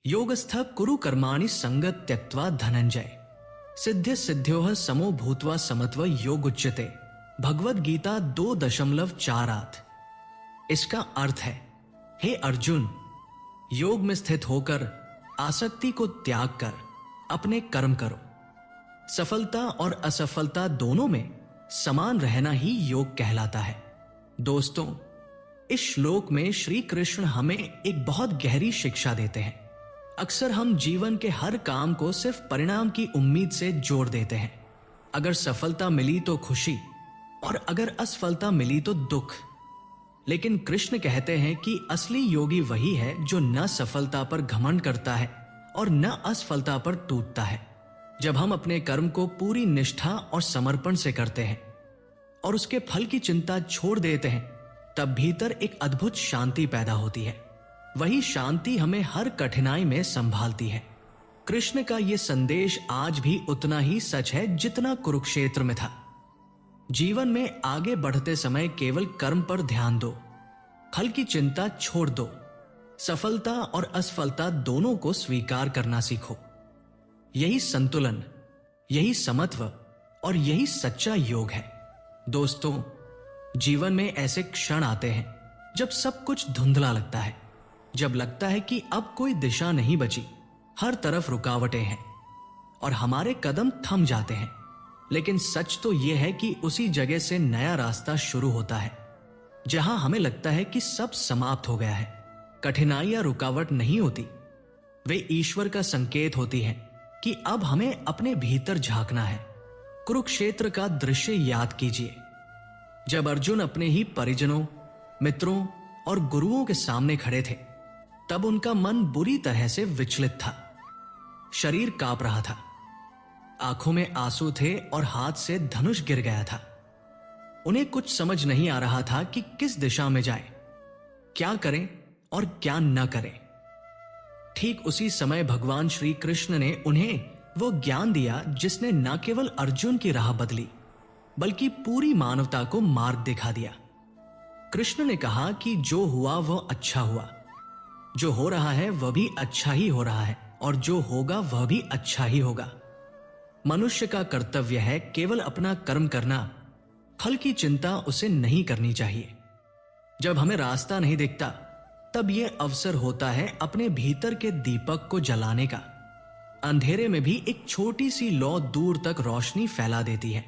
योगस्थ कुरु कर्माणि संगत त्यक्त्वा धनंजय सिद्ध सिद्ध्योः समो भूत्वा समत्व योग उच्यते। भगवद गीता 2.48। इसका अर्थ है, हे अर्जुन, योग में स्थित होकर आसक्ति को त्याग कर अपने कर्म करो। सफलता और असफलता दोनों में समान रहना ही योग कहलाता है। दोस्तों, इस श्लोक में श्री कृष्ण हमें एक बहुत गहरी शिक्षा देते हैं। अक्सर हम जीवन के हर काम को सिर्फ परिणाम की उम्मीद से जोड़ देते हैं। अगर सफलता मिली तो खुशी और अगर असफलता मिली तो दुख। लेकिन कृष्ण कहते हैं कि असली योगी वही है जो न सफलता पर घमंड करता है और न असफलता पर टूटता है। जब हम अपने कर्म को पूरी निष्ठा और समर्पण से करते हैं और उसके फल की चिंता छोड़ देते हैं, तब भीतर एक अद्भुत शांति पैदा होती है। वही शांति हमें हर कठिनाई में संभालती है। कृष्ण का यह संदेश आज भी उतना ही सच है जितना कुरुक्षेत्र में था। जीवन में आगे बढ़ते समय केवल कर्म पर ध्यान दो, फल की चिंता छोड़ दो, सफलता और असफलता दोनों को स्वीकार करना सीखो। यही संतुलन, यही समत्व और यही सच्चा योग है। दोस्तों, जीवन में ऐसे क्षण आते हैं जब सब कुछ धुंधला लगता है, जब लगता है कि अब कोई दिशा नहीं बची, हर तरफ रुकावटें हैं और हमारे कदम थम जाते हैं। लेकिन सच तो यह है कि उसी जगह से नया रास्ता शुरू होता है, जहां हमें लगता है कि सब समाप्त हो गया है। कठिनाइयां रुकावट नहीं होती, वे ईश्वर का संकेत होती हैं कि अब हमें अपने भीतर झांकना है। कुरुक्षेत्र का दृश्य याद कीजिए, जब अर्जुन अपने ही परिजनों, मित्रों और गुरुओं के सामने खड़े थे, तब उनका मन बुरी तरह से विचलित था। शरीर कांप रहा था, आंखों में आंसू थे और हाथ से धनुष गिर गया था। उन्हें कुछ समझ नहीं आ रहा था कि किस दिशा में जाएं, क्या करें और क्या न करें। ठीक उसी समय भगवान श्री कृष्ण ने उन्हें वो ज्ञान दिया जिसने न केवल अर्जुन की राह बदली, बल्कि पूरी मानवता को मार्ग दिखा दिया। कृष्ण ने कहा कि जो हुआ वह अच्छा हुआ, जो हो रहा है वह भी अच्छा ही हो रहा है और जो होगा वह भी अच्छा ही होगा। मनुष्य का कर्तव्य है केवल अपना कर्म करना, फल की चिंता उसे नहीं करनी चाहिए। जब हमें रास्ता नहीं दिखता, तब यह अवसर होता है अपने भीतर के दीपक को जलाने का। अंधेरे में भी एक छोटी सी लौ दूर तक रोशनी फैला देती है।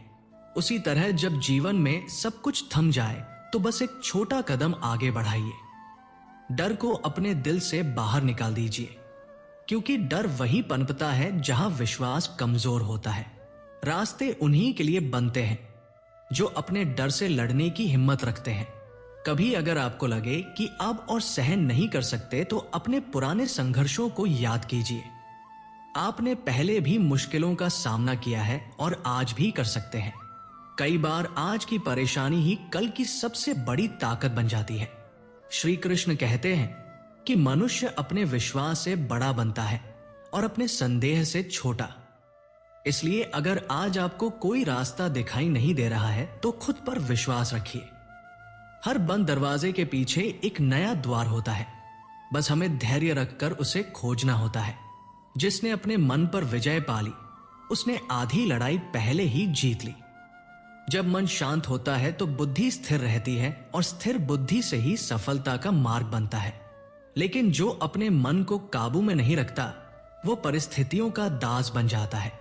उसी तरह जब जीवन में सब कुछ थम जाए तो बस एक छोटा कदम आगे बढ़ाइए। डर को अपने दिल से बाहर निकाल दीजिए, क्योंकि डर वही पनपता है जहां विश्वास कमजोर होता है। रास्ते उन्हीं के लिए बनते हैं जो अपने डर से लड़ने की हिम्मत रखते हैं। कभी अगर आपको लगे कि अब और सहन नहीं कर सकते, तो अपने पुराने संघर्षों को याद कीजिए। आपने पहले भी मुश्किलों का सामना किया है और आज भी कर सकते हैं। कई बार आज की परेशानी ही कल की सबसे बड़ी ताकत बन जाती है। श्री कृष्ण कहते हैं कि मनुष्य अपने विश्वास से बड़ा बनता है और अपने संदेह से छोटा। इसलिए अगर आज आपको कोई रास्ता दिखाई नहीं दे रहा है, तो खुद पर विश्वास रखिए। हर बंद दरवाजे के पीछे एक नया द्वार होता है, बस हमें धैर्य रखकर उसे खोजना होता है। जिसने अपने मन पर विजय पा ली, उसने आधी लड़ाई पहले ही जीत ली। जब मन शांत होता है तो बुद्धि स्थिर रहती है और स्थिर बुद्धि से ही सफलता का मार्ग बनता है। लेकिन जो अपने मन को काबू में नहीं रखता, वो परिस्थितियों का दास बन जाता है।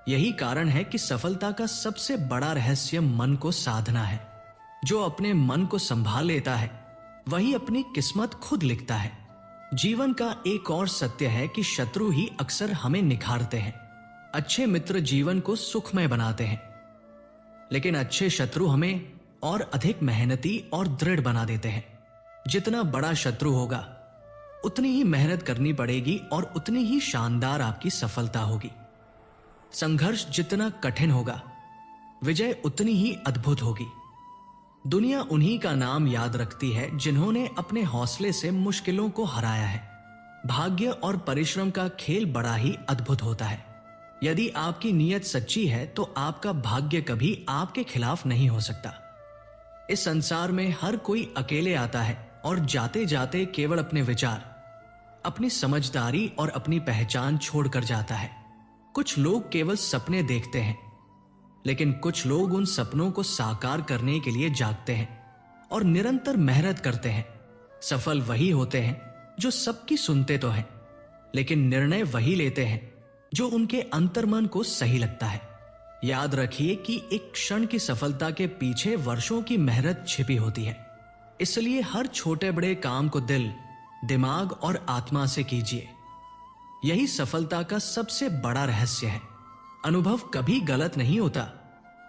यही कारण है कि सफलता का सबसे बड़ा रहस्य मन को साधना है। जो अपने मन को संभाल लेता है, वही अपनी किस्मत खुद लिखता है। जीवन का एक और सत्य है कि शत्रु ही अक्सर हमें निखारते हैं। अच्छे मित्र जीवन को सुखमय बनाते हैं, लेकिन अच्छे शत्रु हमें और अधिक मेहनती और दृढ़ बना देते हैं। जितना बड़ा शत्रु होगा, उतनी ही मेहनत करनी पड़ेगी और उतनी ही शानदार आपकी सफलता होगी। संघर्ष जितना कठिन होगा, विजय उतनी ही अद्भुत होगी। दुनिया उन्हीं का नाम याद रखती है जिन्होंने अपने हौसले से मुश्किलों को हराया है। भाग्य और परिश्रम का खेल बड़ा ही अद्भुत होता है। यदि आपकी नीयत सच्ची है तो आपका भाग्य कभी आपके खिलाफ नहीं हो सकता। इस संसार में हर कोई अकेले आता है और जाते जाते केवल अपने विचार, अपनी समझदारी और अपनी पहचान छोड़कर जाता है। कुछ लोग केवल सपने देखते हैं, लेकिन कुछ लोग उन सपनों को साकार करने के लिए जागते हैं और निरंतर मेहनत करते हैं। सफल वही होते हैं जो सबकी सुनते तो हैं, लेकिन निर्णय वही लेते हैं जो उनके अंतर्मन को सही लगता है। याद रखिए कि एक क्षण की सफलता के पीछे वर्षों की मेहनत छिपी होती है। इसलिए हर छोटे बड़े काम को दिल, दिमाग और आत्मा से कीजिए। यही सफलता का सबसे बड़ा रहस्य है। अनुभव कभी गलत नहीं होता,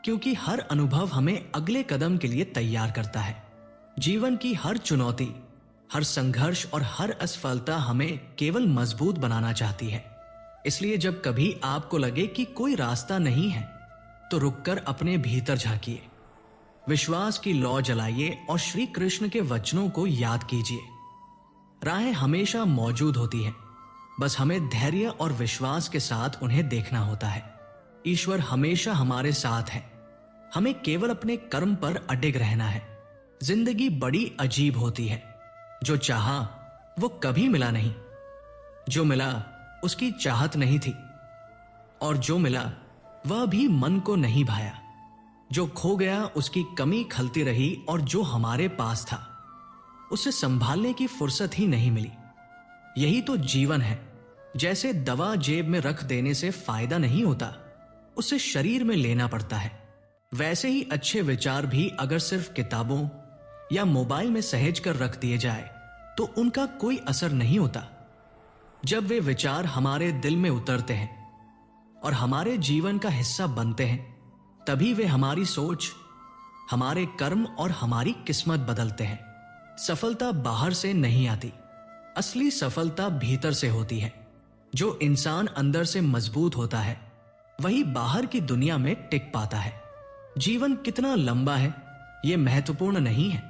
क्योंकि हर अनुभव हमें अगले कदम के लिए तैयार करता है। जीवन की हर चुनौती, हर संघर्ष और हर असफलता हमें केवल मजबूत बनाना चाहती है। इसलिए जब कभी आपको लगे कि कोई रास्ता नहीं है, तो रुककर अपने भीतर झांकिए, विश्वास की लौ जलाइए और श्री कृष्ण के वचनों को याद कीजिए। राहें हमेशा मौजूद होती हैं, बस हमें धैर्य और विश्वास के साथ उन्हें देखना होता है। ईश्वर हमेशा हमारे साथ है, हमें केवल अपने कर्म पर अडिग रहना है। जिंदगी बड़ी अजीब होती है। जो चाहा वो कभी मिला नहीं, जो मिला उसकी चाहत नहीं थी, और जो मिला वह भी मन को नहीं भाया। जो खो गया उसकी कमी खलती रही, और जो हमारे पास था उसे संभालने की फुर्सत ही नहीं मिली। यही तो जीवन है। जैसे दवा जेब में रख देने से फायदा नहीं होता, उसे शरीर में लेना पड़ता है, वैसे ही अच्छे विचार भी अगर सिर्फ किताबों या मोबाइल में सहेज कर रख दिए जाए तो उनका कोई असर नहीं होता। जब वे विचार हमारे दिल में उतरते हैं और हमारे जीवन का हिस्सा बनते हैं, तभी वे हमारी सोच, हमारे कर्म और हमारी किस्मत बदलते हैं। सफलता बाहर से नहीं आती, असली सफलता भीतर से होती है। जो इंसान अंदर से मजबूत होता है, वही बाहर की दुनिया में टिक पाता है। जीवन कितना लंबा है यह महत्वपूर्ण नहीं है।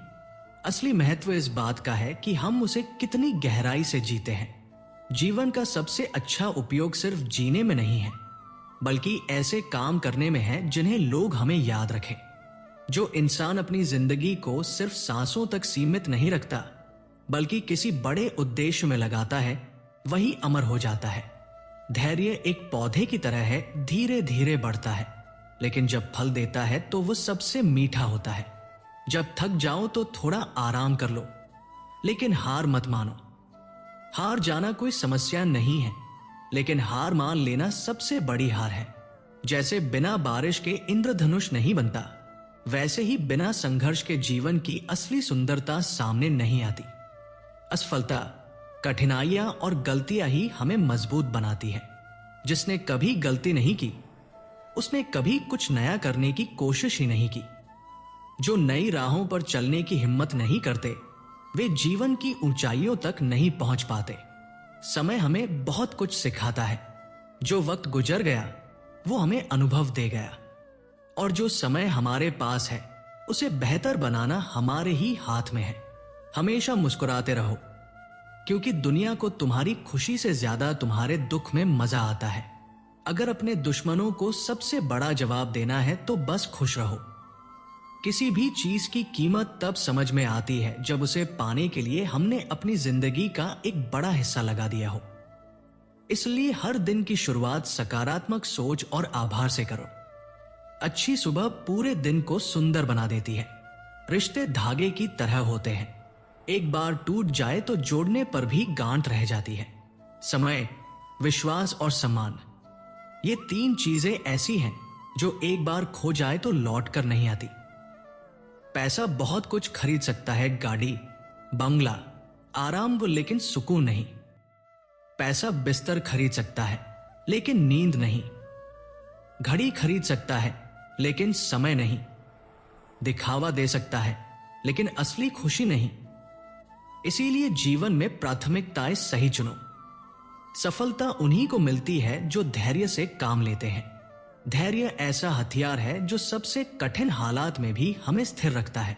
असली महत्व इस बात का है कि हम उसे कितनी गहराई से जीते हैं। जीवन का सबसे अच्छा उपयोग सिर्फ जीने में नहीं है, बल्कि ऐसे काम करने में है जिन्हें लोग हमें याद रखें। जो इंसान अपनी जिंदगी को सिर्फ सांसों तक सीमित नहीं रखता, बल्कि किसी बड़े उद्देश्य में लगाता है, वही अमर हो जाता है। धैर्य एक पौधे की तरह है, धीरे धीरे बढ़ता है, लेकिन जब फल देता है तो वो सबसे मीठा होता है। जब थक जाओ तो थोड़ा आराम कर लो, लेकिन हार मत मानो। हार जाना कोई समस्या नहीं है, लेकिन हार मान लेना सबसे बड़ी हार है। जैसे बिना बारिश के इंद्रधनुष नहीं बनता, वैसे ही बिना संघर्ष के जीवन की असली सुंदरता सामने नहीं आती। असफलता, कठिनाइयां और गलतियां ही हमें मजबूत बनाती है। जिसने कभी गलती नहीं की, उसने कभी कुछ नया करने की कोशिश ही नहीं की। जो नई राहों पर चलने की हिम्मत नहीं करते, वे जीवन की ऊंचाइयों तक नहीं पहुंच पाते। समय हमें बहुत कुछ सिखाता है। जो वक्त गुजर गया वो हमें अनुभव दे गया, और जो समय हमारे पास है उसे बेहतर बनाना हमारे ही हाथ में है। हमेशा मुस्कुराते रहो, क्योंकि दुनिया को तुम्हारी खुशी से ज्यादा तुम्हारे दुख में मजा आता है। अगर अपने दुश्मनों को सबसे बड़ा जवाब देना है तो बस खुश रहो। किसी भी चीज की कीमत तब समझ में आती है जब उसे पाने के लिए हमने अपनी जिंदगी का एक बड़ा हिस्सा लगा दिया हो। इसलिए हर दिन की शुरुआत सकारात्मक सोच और आभार से करो। अच्छी सुबह पूरे दिन को सुंदर बना देती है। रिश्ते धागे की तरह होते हैं, एक बार टूट जाए तो जोड़ने पर भी गांठ रह जाती है। समय, विश्वास और सम्मान, ये तीन चीजें ऐसी हैं जो एक बार खो जाए तो लौट कर नहीं आती। पैसा बहुत कुछ खरीद सकता है, गाड़ी, बंगला, आराम, लेकिन सुकून नहीं। पैसा बिस्तर खरीद सकता है, लेकिन नींद नहीं। घड़ी खरीद सकता है, लेकिन समय नहीं। दिखावा दे सकता है, लेकिन असली खुशी नहीं। इसीलिए जीवन में प्राथमिकताएं सही चुनो। सफलता उन्हीं को मिलती है जो धैर्य से काम लेते हैं। धैर्य ऐसा हथियार है जो सबसे कठिन हालात में भी हमें स्थिर रखता है।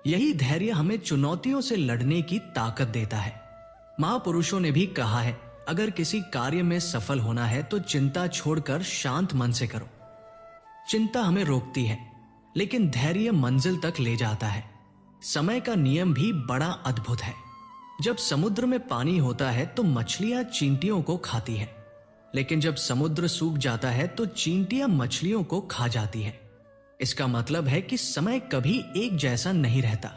यही धैर्य हमें चुनौतियों से लड़ने की ताकत देता है। महापुरुषों ने भी कहा है, अगर किसी कार्य में सफल होना है तो चिंता छोड़कर शांत मन से करो। चिंता हमें रोकती है, लेकिन धैर्य मंजिल तक ले जाता है। समय का नियम भी बड़ा अद्भुत है। जब समुद्र में पानी होता है तो मछलियां चींटियों को खाती हैं, लेकिन जब समुद्र सूख जाता है तो चींटियां मछलियों को खा जाती हैं। इसका मतलब है कि समय कभी एक जैसा नहीं रहता।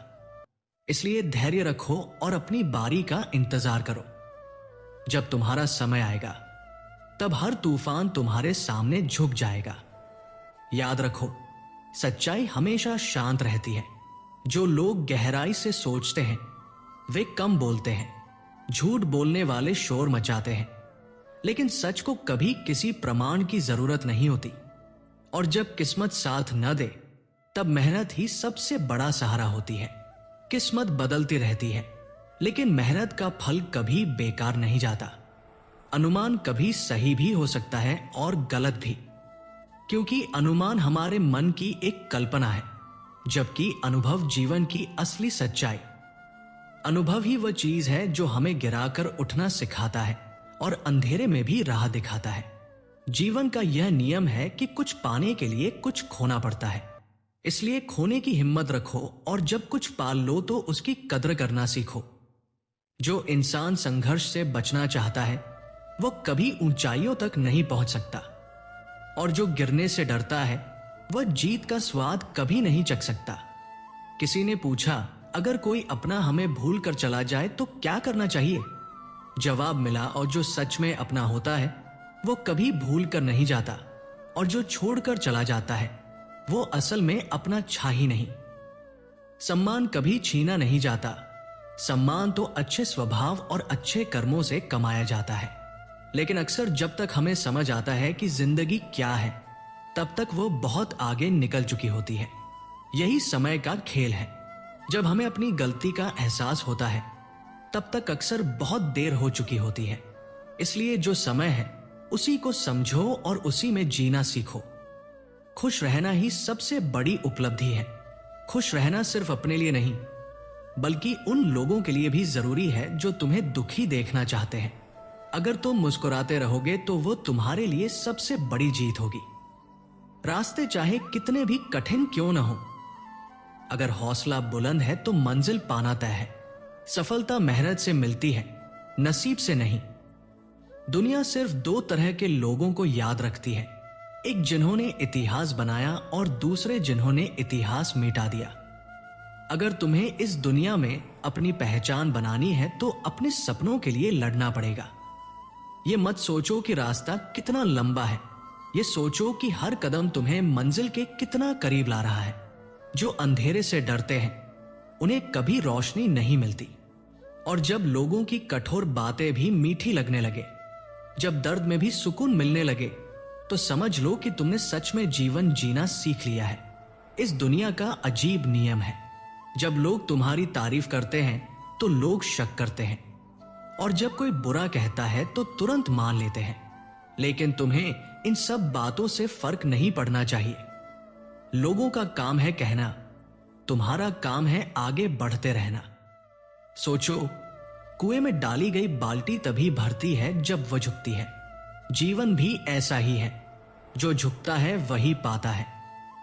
इसलिए धैर्य रखो और अपनी बारी का इंतजार करो। जब तुम्हारा समय आएगा तब हर तूफान तुम्हारे सामने झुक जाएगा। याद रखो, सच्चाई हमेशा शांत रहती है। जो लोग गहराई से सोचते हैं वे कम बोलते हैं। झूठ बोलने वाले शोर मचाते हैं, लेकिन सच को कभी किसी प्रमाण की जरूरत नहीं होती। और जब किस्मत साथ न दे तब मेहनत ही सबसे बड़ा सहारा होती है। किस्मत बदलती रहती है, लेकिन मेहनत का फल कभी बेकार नहीं जाता। अनुमान कभी सही भी हो सकता है और गलत भी, क्योंकि अनुमान हमारे मन की एक कल्पना है, जबकि अनुभव जीवन की असली सच्चाई। अनुभव ही वह चीज है जो हमें गिराकर उठना सिखाता है और अंधेरे में भी राह दिखाता है। जीवन का यह नियम है कि कुछ पाने के लिए कुछ खोना पड़ता है। इसलिए खोने की हिम्मत रखो और जब कुछ पाल लो तो उसकी कद्र करना सीखो। जो इंसान संघर्ष से बचना चाहता है वो कभी ऊंचाइयों तक नहीं पहुंच सकता, और जो गिरने से डरता है वह जीत का स्वाद कभी नहीं चख सकता। किसी ने पूछा, अगर कोई अपना हमें भूल कर चला जाए तो क्या करना चाहिए? जवाब मिला, और जो सच में अपना होता है वो कभी भूल कर नहीं जाता, और जो छोड़कर चला जाता है वो असल में अपना छा ही नहीं। सम्मान कभी छीना नहीं जाता। सम्मान तो अच्छे स्वभाव और अच्छे कर्मों से कमाया जाता है। लेकिन अक्सर जब तक हमें समझ आता है कि जिंदगी क्या है, तब तक वो बहुत आगे निकल चुकी होती है। यही समय का खेल है। जब हमें अपनी गलती का एहसास होता है तब तक अक्सर बहुत देर हो चुकी होती है। इसलिए जो समय है उसी को समझो और उसी में जीना सीखो। खुश रहना ही सबसे बड़ी उपलब्धि है। खुश रहना सिर्फ अपने लिए नहीं, बल्कि उन लोगों के लिए भी जरूरी है जो तुम्हें दुखी देखना चाहते हैं। अगर तुम मुस्कुराते रहोगे तो वो तुम्हारे लिए सबसे बड़ी जीत होगी। रास्ते चाहे कितने भी कठिन क्यों न हो, अगर हौसला बुलंद है तो मंजिल पाना तय है। सफलता मेहनत से मिलती है, नसीब से नहीं। दुनिया सिर्फ दो तरह के लोगों को याद रखती है, एक जिन्होंने इतिहास बनाया और दूसरे जिन्होंने इतिहास मिटा दिया। अगर तुम्हें इस दुनिया में अपनी पहचान बनानी है तो अपने सपनों के लिए लड़ना पड़ेगा। ये मत सोचो कि रास्ता कितना लंबा है, ये सोचो कि हर कदम तुम्हें मंजिल के कितना करीब ला रहा है। जो अंधेरे से डरते हैं उन्हें कभी रोशनी नहीं मिलती। और जब लोगों की कठोर बातें भी मीठी लगने लगे, जब दर्द में भी सुकून मिलने लगे, तो समझ लो कि तुमने सच में जीवन जीना सीख लिया है। इस दुनिया का अजीब नियम है, जब लोग तुम्हारी तारीफ करते हैं तो लोग शक करते हैं, और जब कोई बुरा कहता है तो तुरंत मान लेते हैं। लेकिन तुम्हें इन सब बातों से फर्क नहीं पड़ना चाहिए। लोगों का काम है कहना, तुम्हारा काम है आगे बढ़ते रहना। सोचो, कुएं में डाली गई बाल्टी तभी भरती है जब वह झुकती है। जीवन भी ऐसा ही है, जो झुकता है वही पाता है,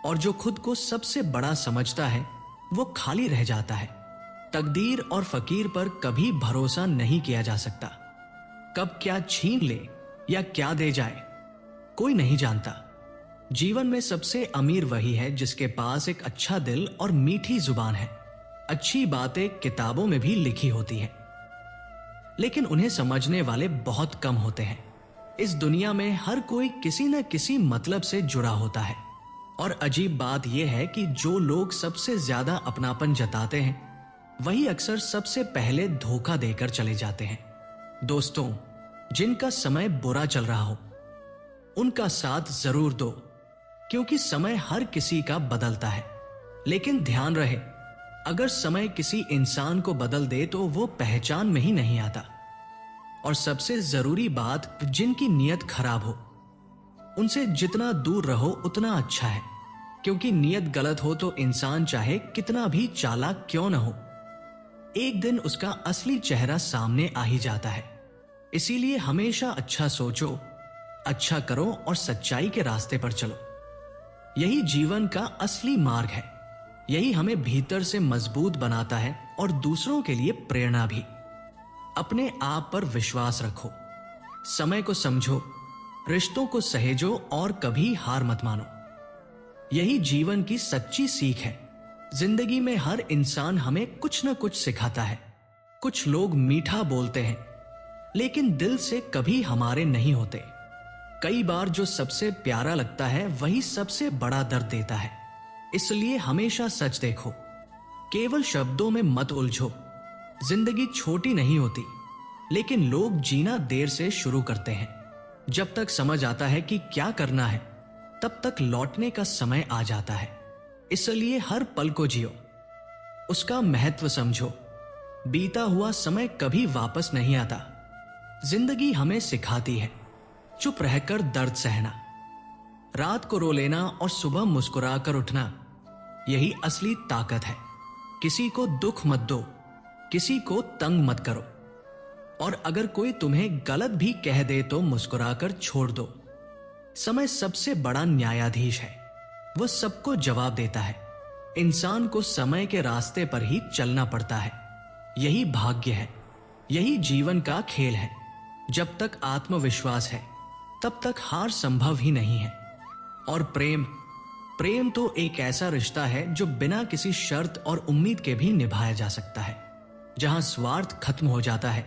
और जो खुद को सबसे बड़ा समझता है वो खाली रह जाता है। तकदीर और फकीर पर कभी भरोसा नहीं किया जा सकता। कब क्या छीन ले या क्या दे जाए कोई नहीं जानता। जीवन में सबसे अमीर वही है जिसके पास एक अच्छा दिल और मीठी जुबान है। अच्छी बातें किताबों में भी लिखी होती है, लेकिन उन्हें समझने वाले बहुत कम होते हैं। इस दुनिया में हर कोई किसी न किसी मतलब से जुड़ा होता है, और अजीब बात यह है कि जो लोग सबसे ज्यादा अपनापन जताते हैं वही अक्सर सबसे पहले धोखा देकर चले जाते हैं। दोस्तों, जिनका समय बुरा चल रहा हो उनका साथ जरूर दो, क्योंकि समय हर किसी का बदलता है। लेकिन ध्यान रहे, अगर समय किसी इंसान को बदल दे तो वो पहचान में ही नहीं आता। और सबसे जरूरी बात, जिनकी नीयत खराब हो उनसे जितना दूर रहो उतना अच्छा है, क्योंकि नीयत गलत हो तो इंसान चाहे कितना भी चालाक क्यों न हो, एक दिन उसका असली चेहरा सामने आ ही जाता है। इसीलिए हमेशा अच्छा सोचो, अच्छा करो और सच्चाई के रास्ते पर चलो। यही जीवन का असली मार्ग है। यही हमें भीतर से मजबूत बनाता है और दूसरों के लिए प्रेरणा भी। अपने आप पर विश्वास रखो, समय को समझो, रिश्तों को सहेजो और कभी हार मत मानो। यही जीवन की सच्ची सीख है। जिंदगी में हर इंसान हमें कुछ न कुछ सिखाता है। कुछ लोग मीठा बोलते हैं, लेकिन दिल से कभी हमारे नहीं होते। कई बार जो सबसे प्यारा लगता है वही सबसे बड़ा दर्द देता है। इसलिए हमेशा सच देखो, केवल शब्दों में मत उलझो। जिंदगी छोटी नहीं होती, लेकिन लोग जीना देर से शुरू करते हैं। जब तक समझ आता है कि क्या करना है, तब तक लौटने का समय आ जाता है। इसलिए हर पल को जियो, उसका महत्व समझो। बीता हुआ समय कभी वापस नहीं आता। जिंदगी हमें सिखाती है चुप रहकर दर्द सहना, रात को रो लेना और सुबह मुस्कुराकर उठना। यही असली ताकत है। किसी को दुख मत दो, किसी को तंग मत करो, और अगर कोई तुम्हें गलत भी कह दे तो मुस्कुराकर छोड़ दो। समय सबसे बड़ा न्यायाधीश है, वो सबको जवाब देता है। इंसान को समय के रास्ते पर ही चलना पड़ता है। यही भाग्य है, यही जीवन का खेल है। जब तक आत्मविश्वास है, तब तक हार संभव ही नहीं है। और प्रेम तो एक ऐसा रिश्ता है जो बिना किसी शर्त और उम्मीद के भी निभाया जा सकता है। जहां स्वार्थ खत्म हो जाता है,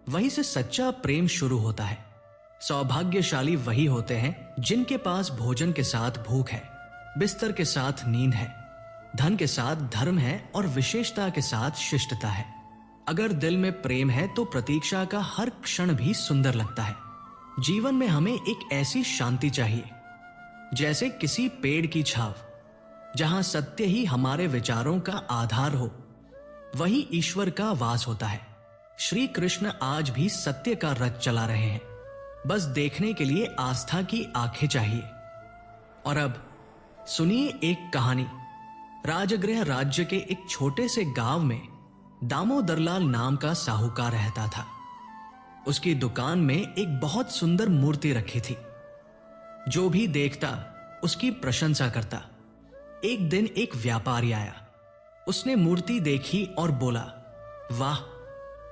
वहीं से सच्चा प्रेम शुरू होता है। सौभाग्यशाली वही होते हैं जिनके पास भोजन के साथ भूख है, बिस्तर के साथ नींद है, धन के साथ धर्म है और विशेषता के साथ शिष्टता है। अगर दिल में प्रेम है तो प्रतीक्षा का हर क्षण भी सुंदर लगता है। जीवन में हमें एक ऐसी शांति चाहिए जैसे किसी पेड़ की छाव, जहां सत्य ही हमारे विचारों का आधार हो। वही ईश्वर का वास होता है। श्री कृष्ण आज भी सत्य का रथ चला रहे हैं, बस देखने के लिए आस्था की आंखें चाहिए। और अब सुनिए एक कहानी। राजगृह राज्य के एक छोटे से गांव में दामोदरलाल नाम का साहूकार रहता था। उसकी दुकान में एक बहुत सुंदर मूर्ति रखी थी। जो भी देखता उसकी प्रशंसा करता। एक दिन एक व्यापारी आया। उसने मूर्ति देखी और बोला, वाह,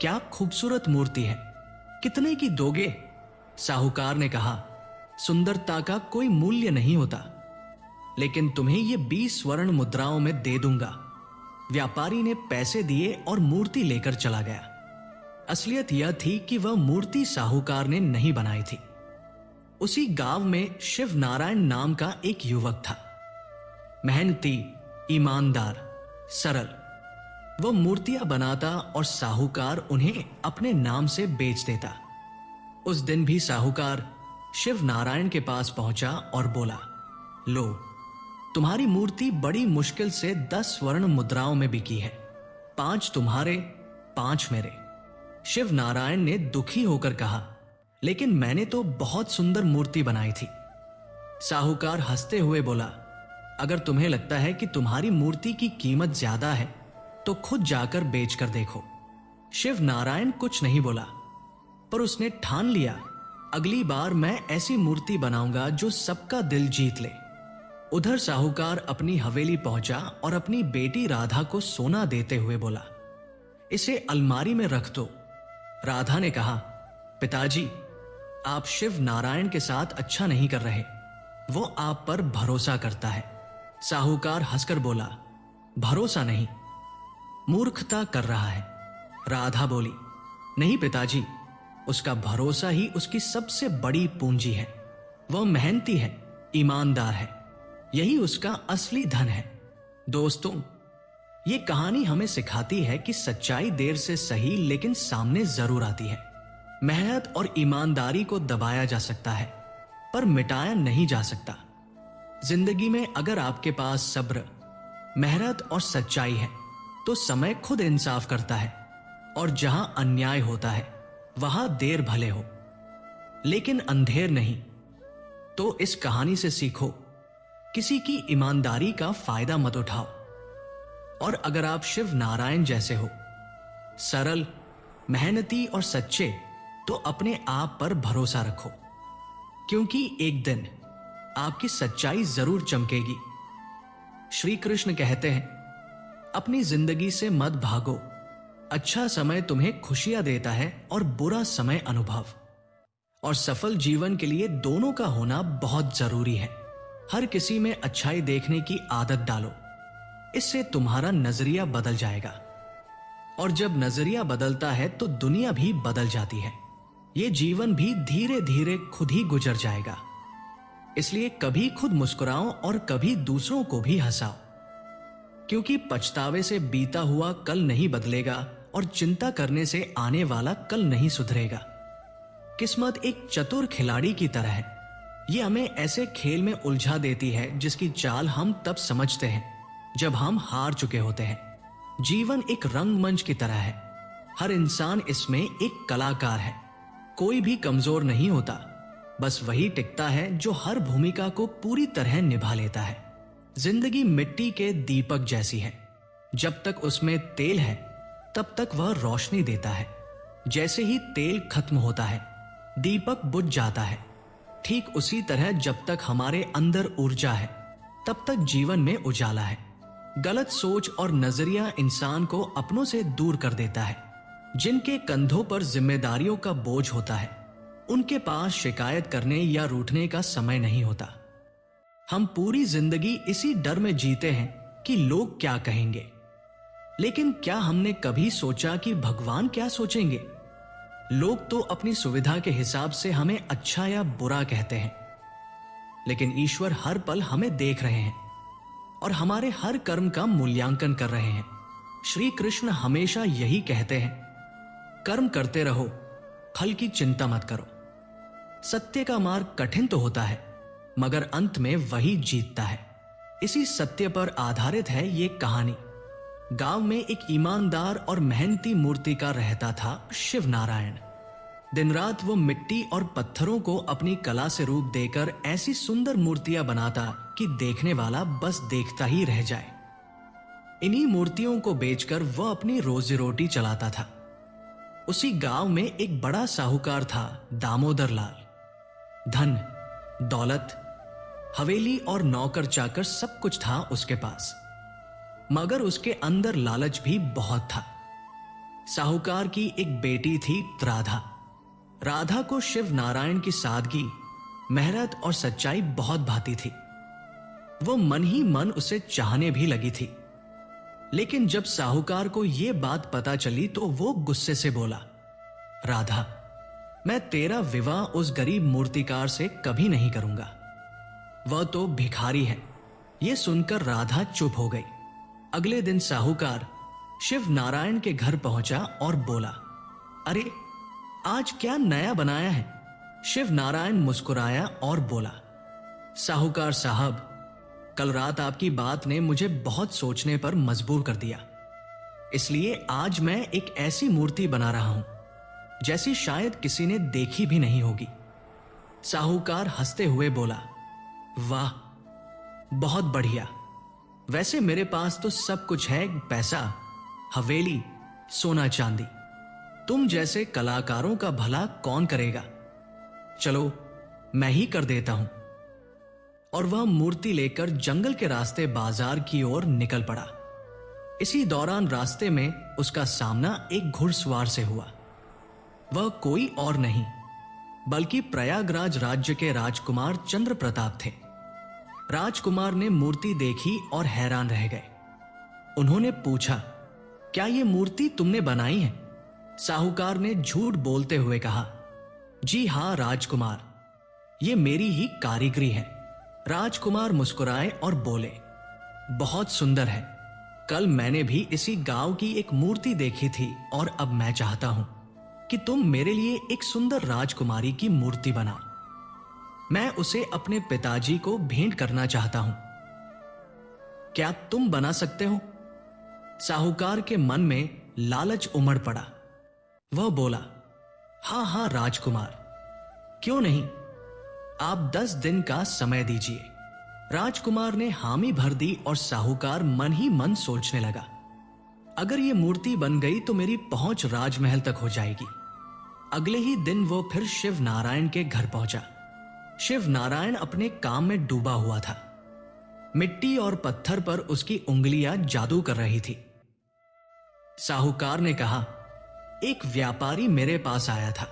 क्या खूबसूरत मूर्ति है, कितने की दोगे? साहूकार ने कहा, सुंदरता का कोई मूल्य नहीं होता, लेकिन तुम्हें ये 20 स्वर्ण मुद्राओं में दे दूंगा। व्यापारी ने पैसे दिए और मूर्ति लेकर चला गया। असलियत यह थी कि वह मूर्ति साहूकार ने नहीं बनाई थी। उसी गांव में शिव नारायण नाम का एक युवक था। मेहनती, ईमानदार, सरल। वह मूर्तियां बनाता और साहूकार उन्हें अपने नाम से बेच देता। उस दिन भी साहूकार शिव नारायण के पास पहुंचा और बोला, लो, तुम्हारी मूर्ति बड़ी मुश्किल से 10 स्वर्ण मुद्राओं में बिकी है। 5 तुम्हारे, 5 मेरे। शिव नारायण ने दुखी होकर कहा, लेकिन मैंने तो बहुत सुंदर मूर्ति बनाई थी। साहूकार हंसते हुए बोला, अगर तुम्हें लगता है कि तुम्हारी मूर्ति की कीमत ज्यादा है तो खुद जाकर बेच कर देखो। शिव नारायण कुछ नहीं बोला, पर उसने ठान लिया, अगली बार मैं ऐसी मूर्ति बनाऊंगा जो सबका दिल जीत ले। उधर साहूकार अपनी हवेली पहुंचा और अपनी बेटी राधा को सोना देते हुए बोला, इसे अलमारी में रख दो। राधा ने कहा, पिताजी, आप शिव नारायण के साथ अच्छा नहीं कर रहे, वो आप पर भरोसा करता है। साहूकार हंसकर बोला, भरोसा नहीं, मूर्खता कर रहा है। राधा बोली, नहीं पिताजी, उसका भरोसा ही उसकी सबसे बड़ी पूंजी है। वह मेहनती है, ईमानदार है, यही उसका असली धन है। दोस्तों, ये कहानी हमें सिखाती है कि सच्चाई देर से सही लेकिन सामने जरूर आती है। मेहनत और ईमानदारी को दबाया जा सकता है, पर मिटाया नहीं जा सकता। जिंदगी में अगर आपके पास सब्र, मेहनत और सच्चाई है तो समय खुद इंसाफ करता है, और जहां अन्याय होता है वहां देर भले हो लेकिन अंधेर नहीं। तो इस कहानी से सीखो, किसी की ईमानदारी का फायदा मत उठाओ, और अगर आप शिव नारायण जैसे हो, सरल, मेहनती और सच्चे, तो अपने आप पर भरोसा रखो, क्योंकि एक दिन आपकी सच्चाई जरूर चमकेगी। श्री कृष्ण कहते हैं, अपनी जिंदगी से मत भागो, अच्छा समय तुम्हें खुशियां देता है और बुरा समय अनुभव। और सफल जीवन के लिए दोनों का होना बहुत जरूरी है। हर किसी में अच्छाई देखने की आदत डालो, इससे तुम्हारा नजरिया बदल जाएगा। और जब नजरिया बदलता है तो दुनिया भी बदल जाती है। ये जीवन भी धीरे धीरे खुद ही गुजर जाएगा। इसलिए कभी खुद मुस्कुराओ और कभी दूसरों को भी हंसाओ, क्योंकि पछतावे से बीता हुआ कल नहीं बदलेगा और चिंता करने से आने वाला कल नहीं सुधरेगा। किस्मत एक चतुर खिलाड़ी की तरह है। ये हमें ऐसे खेल में उलझा देती है जिसकी चाल हम तब समझते हैं जब हम हार चुके होते हैं। जीवन एक रंगमंच की तरह है। हर इंसान इसमें एक कलाकार है। कोई भी कमजोर नहीं होता, बस वही टिकता है जो हर भूमिका को पूरी तरह निभा लेता है। जिंदगी मिट्टी के दीपक जैसी है। जब तक उसमें तेल है तब तक वह रोशनी देता है। जैसे ही तेल खत्म होता है दीपक बुझ जाता है। ठीक उसी तरह जब तक हमारे अंदर ऊर्जा है तब तक जीवन में उजाला है। गलत सोच और नजरिया इंसान को अपनों से दूर कर देता है। जिनके कंधों पर जिम्मेदारियों का बोझ होता है उनके पास शिकायत करने या रूठने का समय नहीं होता। हम पूरी जिंदगी इसी डर में जीते हैं कि लोग क्या कहेंगे, लेकिन क्या हमने कभी सोचा कि भगवान क्या सोचेंगे? लोग तो अपनी सुविधा के हिसाब से हमें अच्छा या बुरा कहते हैं, लेकिन ईश्वर हर पल हमें देख रहे हैं और हमारे हर कर्म का मूल्यांकन कर रहे हैं। श्री कृष्ण हमेशा यही कहते हैं, कर्म करते रहो, फल की चिंता मत करो। सत्य का मार्ग कठिन तो होता है, मगर अंत में वही जीतता है। इसी सत्य पर आधारित है ये कहानी। गांव में एक ईमानदार और मेहनती मूर्तिकार रहता था, शिव नारायण। दिन रात वो मिट्टी और पत्थरों को अपनी कला से रूप देकर ऐसी सुंदर मूर्तियां बनाता कि देखने वाला बस देखता ही रह जाए। इन्हीं मूर्तियों को बेचकर वह अपनी रोजी रोटी चलाता था। उसी गांव में एक बड़ा साहूकार था, दामोदर लाल। धन, दौलत, हवेली और नौकर चाकर सब कुछ था उसके पास, मगर उसके अंदर लालच भी बहुत था। साहूकार की एक बेटी थी, राधा। राधा को शिव नारायण की सादगी, मेहनत और सच्चाई बहुत भाती थी। वो मन ही मन उसे चाहने भी लगी थी। लेकिन जब साहूकार को यह बात पता चली तो वो गुस्से से बोला, राधा, मैं तेरा विवाह उस गरीब मूर्तिकार से कभी नहीं करूंगा। वह तो भिखारी है। यह सुनकर राधा चुप हो गई। अगले दिन साहूकार शिव नारायण के घर पहुंचा और बोला, अरे आज क्या नया बनाया है? शिव नारायण मुस्कुराया और बोला, साहूकार साहब, कल रात आपकी बात ने मुझे बहुत सोचने पर मजबूर कर दिया। इसलिए आज मैं एक ऐसी मूर्ति बना रहा हूं जैसी शायद किसी ने देखी भी नहीं होगी। साहूकार हंसते हुए बोला, वाह, बहुत बढ़िया। वैसे मेरे पास तो सब कुछ है, पैसा, हवेली, सोना चांदी। तुम जैसे कलाकारों का भला कौन करेगा? चलो मैं ही कर देता हूं। और वह मूर्ति लेकर जंगल के रास्ते बाजार की ओर निकल पड़ा। इसी दौरान रास्ते में उसका सामना एक घुड़सवार से हुआ। वह कोई और नहीं बल्कि प्रयागराज राज्य के राजकुमार चंद्र प्रताप थे। राजकुमार ने मूर्ति देखी और हैरान रह गए। उन्होंने पूछा, क्या यह मूर्ति तुमने बनाई है? साहूकार ने झूठ बोलते हुए कहा, जी हां राजकुमार, यह मेरी ही कारीगरी है। राजकुमार मुस्कुराए और बोले, बहुत सुंदर है। कल मैंने भी इसी गांव की एक मूर्ति देखी थी और अब मैं चाहता हूं कि तुम मेरे लिए एक सुंदर राजकुमारी की मूर्ति बनाओ। मैं उसे अपने पिताजी को भेंट करना चाहता हूं। क्या तुम बना सकते हो? साहूकार के मन में लालच उमड़ पड़ा। वह बोला, हां हां राजकुमार, क्यों नहीं, आप 10 दिन का समय दीजिए। राजकुमार ने हामी भर दी और साहूकार मन ही मन सोचने लगा, अगर यह मूर्ति बन गई तो मेरी पहुंच राजमहल तक हो जाएगी। अगले ही दिन वो फिर शिव नारायण के घर पहुंचा। शिव नारायण अपने काम में डूबा हुआ था। मिट्टी और पत्थर पर उसकी उंगलियां जादू कर रही थी। साहूकार ने कहा, एक व्यापारी मेरे पास आया था,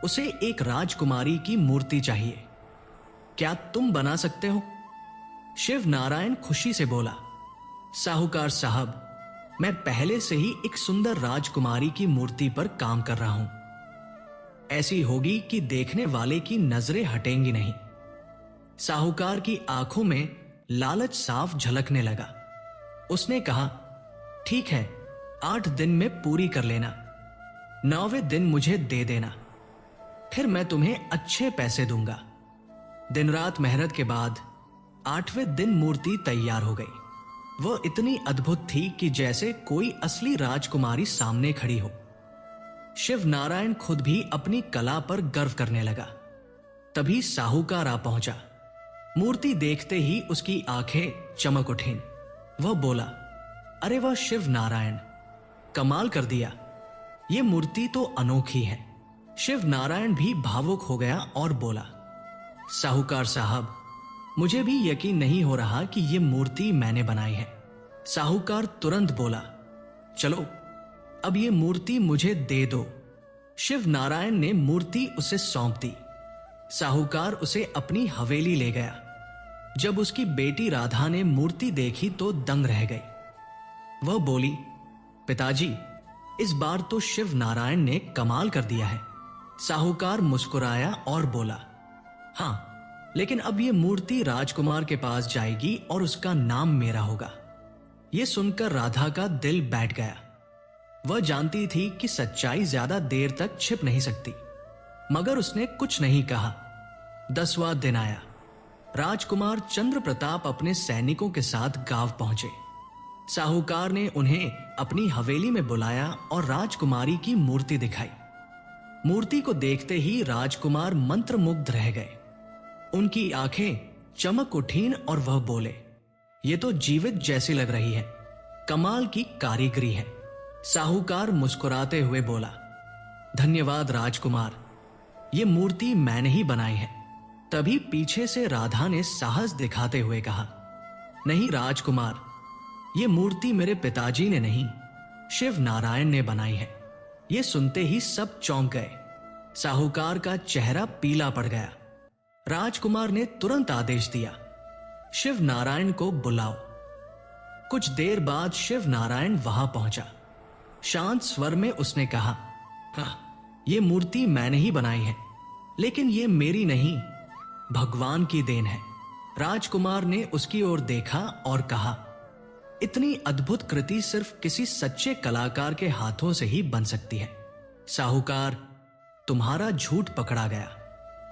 उसे एक राजकुमारी की मूर्ति चाहिए, क्या तुम बना सकते हो? शिव नारायण खुशी से बोला, साहूकार साहब, मैं पहले से ही एक सुंदर राजकुमारी की मूर्ति पर काम कर रहा हूं, ऐसी होगी कि देखने वाले की नजरें हटेंगी नहीं। साहूकार की आंखों में लालच साफ झलकने लगा। उसने कहा, ठीक है, 8 दिन में पूरी कर लेना, 9वें दिन मुझे दे देना, फिर मैं तुम्हें अच्छे पैसे दूंगा। दिन रात मेहनत के बाद 8वें दिन मूर्ति तैयार हो गई। वह इतनी अद्भुत थी कि जैसे कोई असली राजकुमारी सामने खड़ी हो। शिव नारायण खुद भी अपनी कला पर गर्व करने लगा। तभी साहूकार आ पहुंचा। मूर्ति देखते ही उसकी आंखें चमक उठीं। वह बोला, अरे वह शिव नारायण, कमाल कर दिया, ये मूर्ति तो अनोखी है। शिव नारायण भी भावुक हो गया और बोला, साहूकार साहब, मुझे भी यकीन नहीं हो रहा कि यह मूर्ति मैंने बनाई है। साहूकार तुरंत बोला, चलो अब ये मूर्ति मुझे दे दो। शिव नारायण ने मूर्ति उसे सौंप दी। साहूकार उसे अपनी हवेली ले गया। जब उसकी बेटी राधा ने मूर्ति देखी तो दंग रह गई। वह बोली, पिताजी, इस बार तो शिव नारायण ने कमाल कर दिया है। साहूकार मुस्कुराया और बोला, हाँ, लेकिन अब यह मूर्ति राजकुमार के पास जाएगी और उसका नाम मेरा होगा। यह सुनकर राधा का दिल बैठ गया। वह जानती थी कि सच्चाई ज्यादा देर तक छिप नहीं सकती, मगर उसने कुछ नहीं कहा। 10वां दिन आया। राजकुमार चंद्र प्रताप अपने सैनिकों के साथ गांव पहुंचे। साहूकार ने उन्हें अपनी हवेली में बुलाया और राजकुमारी की मूर्ति दिखाई। मूर्ति को देखते ही राजकुमार मंत्रमुग्ध रह गए। उनकी आंखें चमक उठीं और वह बोले, ये तो जीवित जैसी लग रही है, कमाल की कारीगरी है। साहूकार मुस्कुराते हुए बोला, धन्यवाद राजकुमार, ये मूर्ति मैंने ही बनाई है। तभी पीछे से राधा ने साहस दिखाते हुए कहा, नहीं राजकुमार, ये मूर्ति मेरे पिताजी ने नहीं, शिव नारायण ने बनाई है। ये सुनते ही सब चौंक गए। साहूकार का चेहरा पीला पड़ गया। राजकुमार ने तुरंत आदेश दिया, शिव नारायण को बुलाओ। कुछ देर बाद शिव नारायण वहां पहुंचा। शांत स्वर में उसने कहा, हाँ, ये मूर्ति मैंने ही बनाई है, लेकिन ये मेरी नहीं, भगवान की देन है। राजकुमार ने उसकी ओर देखा और कहा, इतनी अद्भुत कृति सिर्फ किसी सच्चे कलाकार के हाथों से ही बन सकती है। साहूकार, तुम्हारा झूठ पकड़ा गया।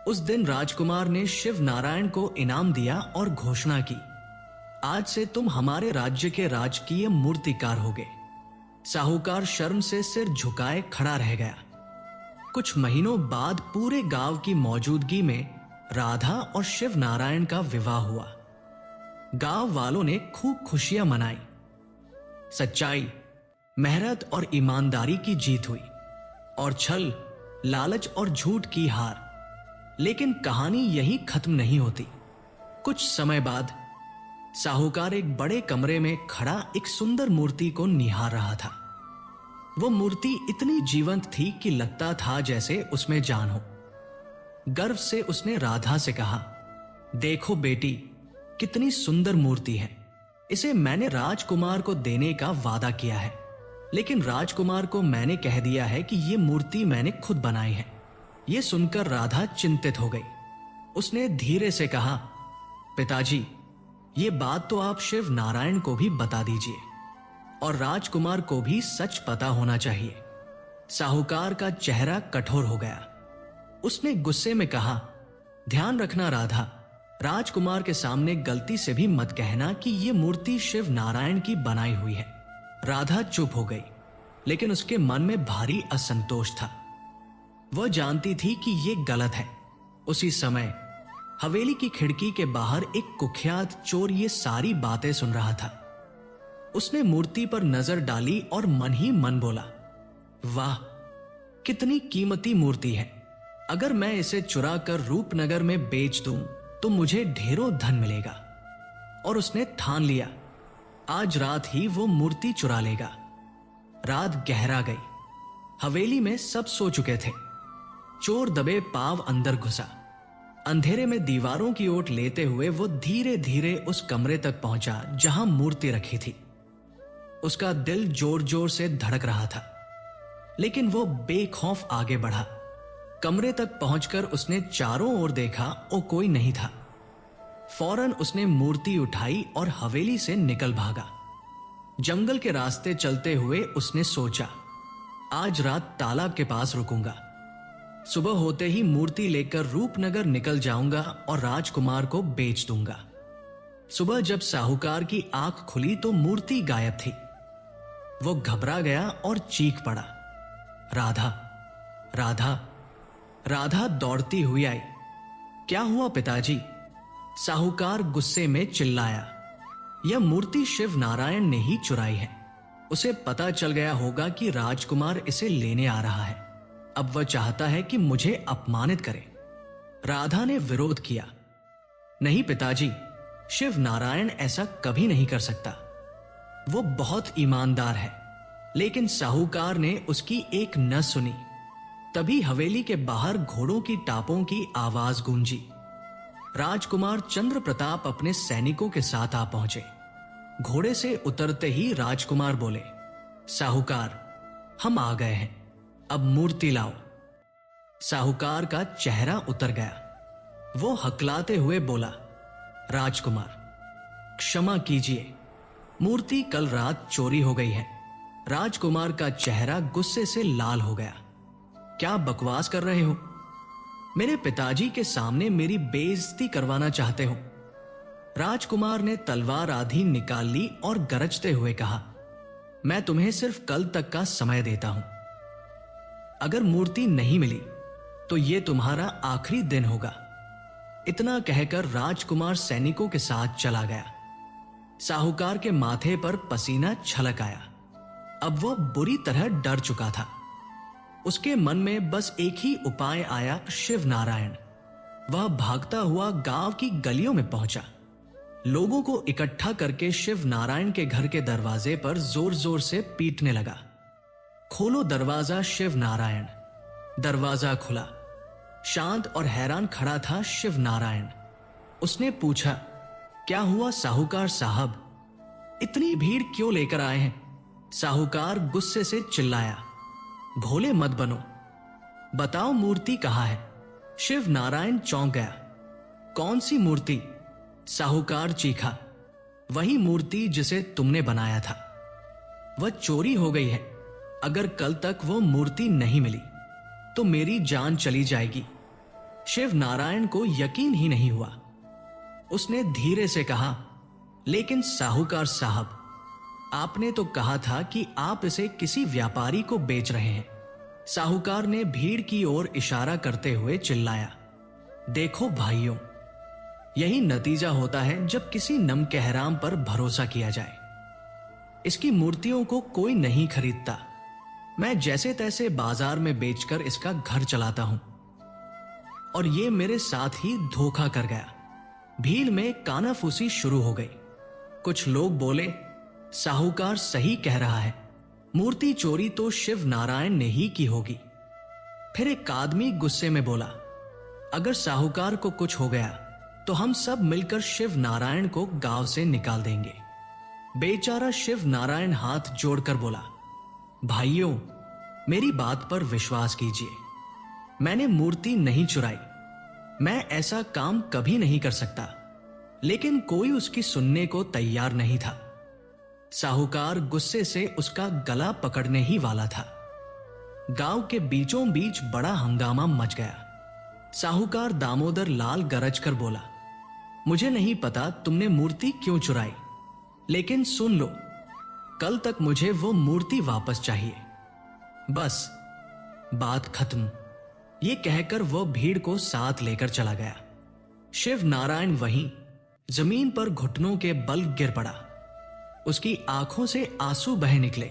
उस दिन राजकुमार ने शिव नारायण को इनाम दिया और घोषणा की, आज से तुम हमारे राज्य के राजकीय मूर्तिकार होगे। साहूकार शर्म से सिर झुकाए खड़ा रह गया। कुछ महीनों बाद पूरे गांव की मौजूदगी में राधा और शिव नारायण का विवाह हुआ। गांव वालों ने खूब खुशियां मनाई। सच्चाई, मेहनत और ईमानदारी की जीत हुई और छल, लालच और झूठ की हार। लेकिन कहानी यहीं खत्म नहीं होती। कुछ समय बाद साहूकार एक बड़े कमरे में खड़ा एक सुंदर मूर्ति को निहार रहा था। वो मूर्ति इतनी जीवंत थी कि लगता था जैसे उसमें जान हो। गर्व से उसने राधा से कहा, देखो बेटी, कितनी सुंदर मूर्ति है। इसे मैंने राजकुमार को देने का वादा किया है, लेकिन राजकुमार को मैंने कह दिया है कि ये मूर्ति मैंने खुद बनाई है। यह सुनकर राधा चिंतित हो गई। उसने धीरे से कहा, पिताजी, ये बात तो आप शिव नारायण को भी बता दीजिए और राजकुमार को भी सच पता होना चाहिए। साहूकार का चेहरा कठोर हो गया। उसने गुस्से में कहा, ध्यान रखना राधा, राजकुमार के सामने गलती से भी मत कहना कि यह मूर्ति शिव नारायण की बनाई हुई है। राधा चुप हो गई, लेकिन उसके मन में भारी असंतोष था। वह जानती थी कि यह गलत है। उसी समय हवेली की खिड़की के बाहर एक कुख्यात चोर ये सारी बातें सुन रहा था। उसने मूर्ति पर नजर डाली और मन ही मन बोला, वाह, कितनी कीमती मूर्ति है। अगर मैं इसे चुरा कर रूपनगर में बेच दूं तो मुझे ढेरों धन मिलेगा। और उसने ठान लिया, आज रात ही वो मूर्ति चुरा लेगा। रात गहरा गई। हवेली में सब सो चुके थे। चोर दबे पाव अंदर घुसा। अंधेरे में दीवारों की ओट लेते हुए वो धीरे धीरे उस कमरे तक पहुंचा जहां मूर्ति रखी थी। उसका दिल जोर जोर से धड़क रहा था, लेकिन वो बेखौफ आगे बढ़ा। कमरे तक पहुंचकर उसने चारों ओर देखा और कोई नहीं था। फौरन उसने मूर्ति उठाई और हवेली से निकल भागा। जंगल के रास्ते चलते हुए उसने सोचा, आज रात तालाब के पास रुकूंगा। सुबह होते ही मूर्ति लेकर रूपनगर निकल जाऊंगा और राजकुमार को बेच दूंगा। सुबह जब साहूकार की आंख खुली तो मूर्ति गायब थी। वो घबरा गया और चीख पड़ा, राधा, राधा। राधा दौड़ती हुई आई। क्या हुआ पिताजी? साहूकार गुस्से में चिल्लाया। यह मूर्ति शिव नारायण ने ही चुराई है। उसे पता चल गया होगा कि राजकुमार इसे लेने आ रहा है। अब वह चाहता है कि मुझे अपमानित करे। राधा ने विरोध किया। नहीं पिताजी, शिव नारायण ऐसा कभी नहीं कर सकता। वो बहुत ईमानदार है। लेकिन साहूकार ने उसकी एक न सुनी। तभी हवेली के बाहर घोड़ों की टापों की आवाज गूंजी। राजकुमार चंद्र प्रताप अपने सैनिकों के साथ आ पहुंचे। घोड़े से उतरते ही राजकुमार बोले, साहूकार, हम आ गए हैं, अब मूर्ति लाओ। साहूकार का चेहरा उतर गया। वो हकलाते हुए बोला, राजकुमार, क्षमा कीजिए, मूर्ति कल रात चोरी हो गई है। राजकुमार का चेहरा गुस्से से लाल हो गया। क्या बकवास कर रहे हो? मेरे पिताजी के सामने मेरी बेइज्जती करवाना चाहते हो? राजकुमार ने तलवार आधी निकाल ली और गरजते हुए कहा, मैं तुम्हें सिर्फ कल तक का समय देता हूं। अगर मूर्ति नहीं मिली तो यह तुम्हारा आखिरी दिन होगा। इतना कहकर राजकुमार सैनिकों के साथ चला गया। साहूकार के माथे पर पसीना छलक आया। अब वह बुरी तरह डर चुका था। उसके मन में बस एक ही उपाय आया, शिव नारायण। वह भागता हुआ गांव की गलियों में पहुंचा। लोगों को इकट्ठा करके शिव नारायण के घर के दरवाजे पर जोर जोर से पीटने लगा। खोलो दरवाजा शिव नारायण। दरवाजा खुला। शांत और हैरान खड़ा था शिव नारायण। उसने पूछा, क्या हुआ साहूकार साहब? इतनी भीड़ क्यों लेकर आए हैं? साहूकार गुस्से से चिल्लाया, भोले मत बनो, बताओ मूर्ति कहाँ है? शिव नारायण चौंक गया। कौन सी मूर्ति? साहूकार चीखा, वही मूर्ति जिसे तुमने बनाया था। वह चोरी हो गई है। अगर कल तक वो मूर्ति नहीं मिली तो मेरी जान चली जाएगी। शिव नारायण को यकीन ही नहीं हुआ। उसने धीरे से कहा, लेकिन साहूकार साहब, आपने तो कहा था कि आप इसे किसी व्यापारी को बेच रहे हैं। साहूकार ने भीड़ की ओर इशारा करते हुए चिल्लाया, देखो भाइयों, यही नतीजा होता है जब किसी नमकहराम पर भरोसा किया जाए। इसकी मूर्तियों को कोई नहीं खरीदता। मैं जैसे तैसे बाजार में बेचकर इसका घर चलाता हूं, और ये मेरे साथ ही धोखा कर गया। भीड़ में कानाफूसी शुरू हो गई। कुछ लोग बोले, साहूकार सही कह रहा है, मूर्ति चोरी तो शिव नारायण ने ही की होगी। फिर एक आदमी गुस्से में बोला, अगर साहूकार को कुछ हो गया तो हम सब मिलकर शिव नारायण को गांव से निकाल देंगे। बेचारा शिव नारायण हाथ जोड़कर बोला, भाइयों, मेरी बात पर विश्वास कीजिए, मैंने मूर्ति नहीं चुराई। मैं ऐसा काम कभी नहीं कर सकता। लेकिन कोई उसकी सुनने को तैयार नहीं था। साहूकार गुस्से से उसका गला पकड़ने ही वाला था। गांव के बीचों बीच बड़ा हंगामा मच गया। साहूकार दामोदर लाल गरज कर बोला, मुझे नहीं पता तुमने मूर्ति क्यों चुराई, लेकिन सुन लो, कल तक मुझे वो मूर्ति वापस चाहिए। बस, बात खत्म। ये कहकर वो भीड़ को साथ लेकर चला गया। शिव नारायण वहीं जमीन पर घुटनों के बल गिर पड़ा। उसकी आंखों से आंसू बह निकले।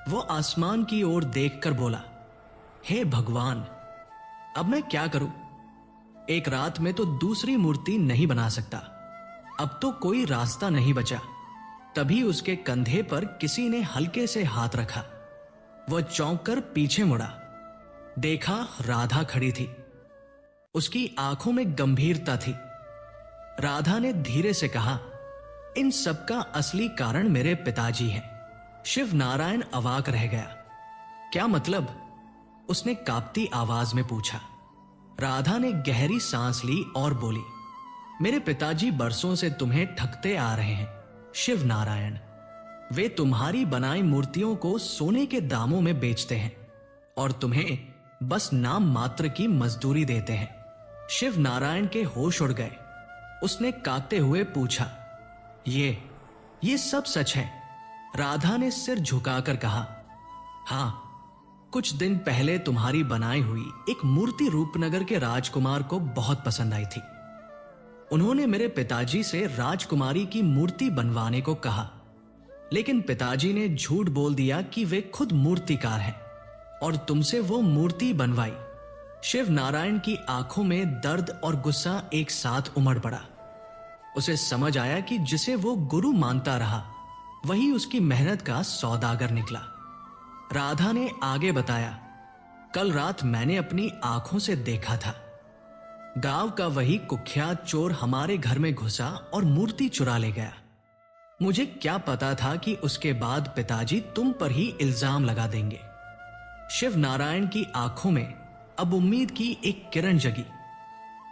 वो आसमान की ओर देखकर बोला, हे भगवान, अब मैं क्या करूं? एक रात में तो दूसरी मूर्ति नहीं बना सकता। अब तो कोई रास्ता नहीं बचा। तभी उसके कंधे पर किसी ने हल्के से हाथ रखा। वह चौंक कर पीछे मुड़ा। देखा राधा खड़ी थी। उसकी आंखों में गंभीरता थी। राधा ने धीरे से कहा, इन सब का असली कारण मेरे पिताजी हैं। शिव नारायण अवाक रह गया। क्या मतलब? उसने कांपती आवाज में पूछा। राधा ने गहरी सांस ली और बोली, मेरे पिताजी बरसों से तुम्हें ठगते आ रहे हैं शिव नारायण। वे तुम्हारी बनाई मूर्तियों को सोने के दामों में बेचते हैं और तुम्हें बस नाम मात्र की मजदूरी देते हैं। शिव नारायण के होश उड़ गए। उसने कांपते हुए पूछा, ये सब सच है? राधा ने सिर झुकाकर कहा, हां, कुछ दिन पहले तुम्हारी बनाई हुई एक मूर्ति रूपनगर के राजकुमार को बहुत पसंद आई थी। उन्होंने मेरे पिताजी से राजकुमारी की मूर्ति बनवाने को कहा, लेकिन पिताजी ने झूठ बोल दिया कि वे खुद मूर्तिकार हैं और तुमसे वो मूर्ति बनवाई। शिव नारायण की आंखों में दर्द और गुस्सा एक साथ उमड़ पड़ा। उसे समझ आया कि जिसे वो गुरु मानता रहा वही उसकी मेहनत का सौदागर निकला। राधा ने आगे बताया, कल रात मैंने अपनी आंखों से देखा था। गांव का वही कुख्यात चोर हमारे घर में घुसा और मूर्ति चुरा ले गया। मुझे क्या पता था कि उसके बाद पिताजी तुम पर ही इल्जाम लगा देंगे। शिव नारायण की आंखों में अब उम्मीद की एक किरण जगी।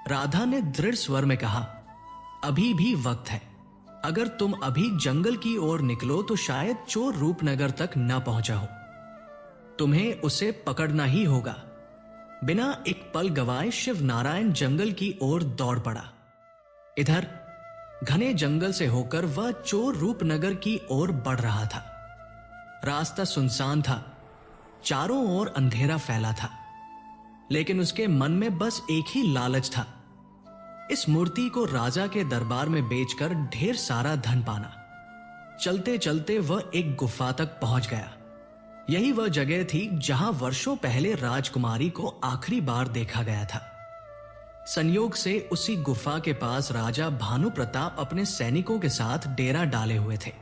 राधा ने दृढ़ स्वर में कहा, अभी भी वक्त है। अगर तुम अभी जंगल की ओर निकलो तो शायद चोर रूपनगर तक न पहुंचा हो। तुम्हें उसे पकड़ना ही होगा। बिना एक पल गवाए शिव नारायण जंगल की ओर दौड़ पड़ा। इधर घने जंगल से होकर वह चोर रूपनगर की ओर बढ़ रहा था। रास्ता सुनसान था, चारों ओर अंधेरा फैला था, लेकिन उसके मन में बस एक ही लालच था, इस मूर्ति को राजा के दरबार में बेचकर ढेर सारा धन पाना। चलते चलते वह एक गुफा तक पहुंच गया। यही वह जगह थी जहां वर्षों पहले राजकुमारी को आखिरी बार देखा गया था। संयोग से उसी गुफा के पास राजा भानु प्रताप अपने सैनिकों के साथ डेरा डाले हुए थे।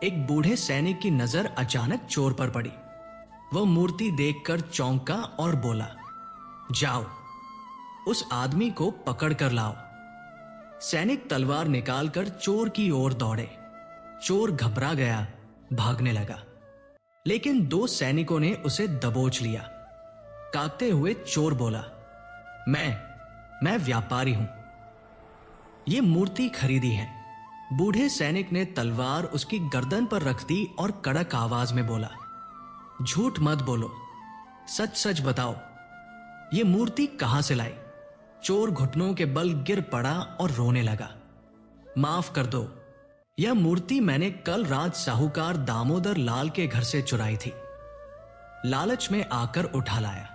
एक बूढ़े सैनिक की नजर अचानक चोर पर पड़ी। वह मूर्ति देखकर चौंका और बोला, जाओ, उस आदमी को पकड़ कर लाओ। सैनिक तलवार निकालकर चोर की ओर दौड़े। चोर घबरा गया, भागने लगा, लेकिन दो सैनिकों ने उसे दबोच लिया। कांपते हुए चोर बोला, मैं व्यापारी हूं, ये मूर्ति खरीदी है। बूढ़े सैनिक ने तलवार उसकी गर्दन पर रख दी और कड़क आवाज में बोला, झूठ मत बोलो, सच सच बताओ, ये मूर्ति कहां से लाई? चोर घुटनों के बल गिर पड़ा और रोने लगा। माफ कर दो, यह मूर्ति मैंने कल रात साहूकार दामोदर लाल के घर से चुराई थी। लालच में आकर उठा लाया।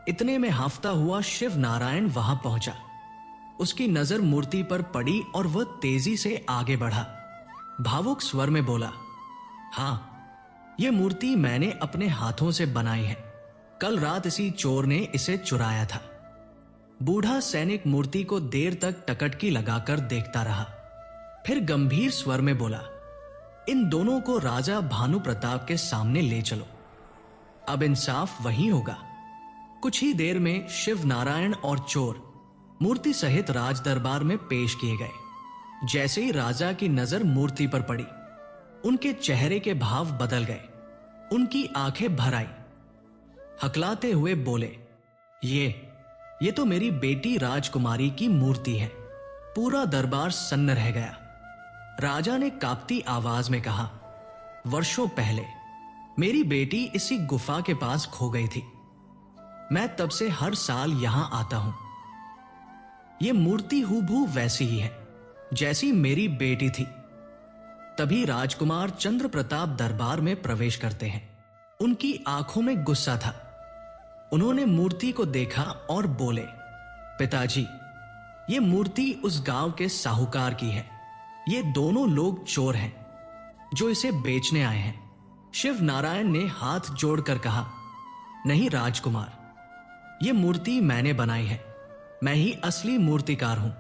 इतने में हाफता हुआ शिव नारायण वहां पहुंचा। उसकी नजर मूर्ति पर पड़ी और वह तेजी से आगे बढ़ा। भावुक स्वर में बोला, हां, यह मूर्ति मैंने अपने हाथों से बनाई है। कल रात इसी चोर ने इसे चुराया था। बूढ़ा सैनिक मूर्ति को देर तक टकटकी लगाकर देखता रहा, फिर गंभीर स्वर में बोला, इन दोनों को राजा भानु प्रताप के सामने ले चलो, अब इंसाफ वही होगा। कुछ ही देर में शिव नारायण और चोर मूर्ति सहित राज दरबार में पेश किए गए। जैसे ही राजा की नजर मूर्ति पर पड़ी, उनके चेहरे के भाव बदल गए। उनकी आंखें भर आई। हकलाते हुए बोले, ये तो मेरी बेटी राजकुमारी की मूर्ति है। पूरा दरबार सन्न रह गया। राजा ने कांपती आवाज में कहा, वर्षों पहले मेरी बेटी इसी गुफा के पास खो गई थी। मैं तब से हर साल यहां आता हूं। यह मूर्ति हूबहू वैसी ही है जैसी मेरी बेटी थी। तभी राजकुमार चंद्र प्रताप दरबार में प्रवेश करते हैं। उनकी आंखों में गुस्सा था। उन्होंने मूर्ति को देखा और बोले, पिताजी, ये मूर्ति उस गांव के साहूकार की है। ये दोनों लोग चोर हैं जो इसे बेचने आए हैं। शिव नारायण ने हाथ जोड़कर कहा, नहीं राजकुमार, ये मूर्ति मैंने बनाई है। मैं ही असली मूर्तिकार हूं।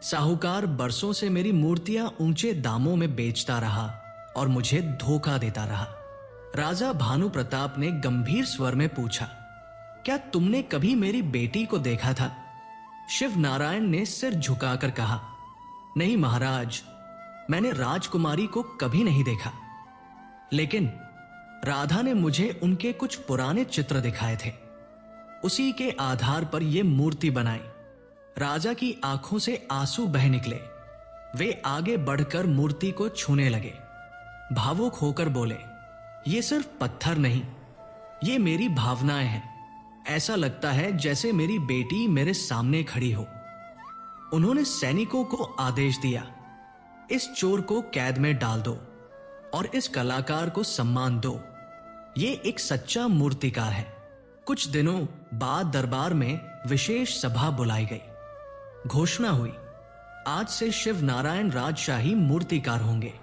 साहूकार बरसों से मेरी मूर्तियां ऊंचे दामों में बेचता रहा और मुझे धोखा देता रहा। राजा भानु प्रताप ने गंभीर स्वर में पूछा, क्या तुमने कभी मेरी बेटी को देखा था? शिव नारायण ने सिर झुकाकर कहा, नहीं महाराज, मैंने राजकुमारी को कभी नहीं देखा, लेकिन राधा ने मुझे उनके कुछ पुराने चित्र दिखाए थे। उसी के आधार पर यह मूर्ति बनाई। राजा की आंखों से आंसू बह निकले। वे आगे बढ़कर मूर्ति को छूने लगे। भावुक होकर बोले, ये सिर्फ पत्थर नहीं, ये मेरी भावनाएं हैं। ऐसा लगता है जैसे मेरी बेटी मेरे सामने खड़ी हो। उन्होंने सैनिकों को आदेश दिया, इस चोर को कैद में डाल दो और इस कलाकार को सम्मान दो। ये एक सच्चा मूर्तिकार है। कुछ दिनों बाद दरबार में विशेष सभा बुलाई गई। घोषणा हुई, आज से शिव नारायण राजशाही मूर्तिकार होंगे।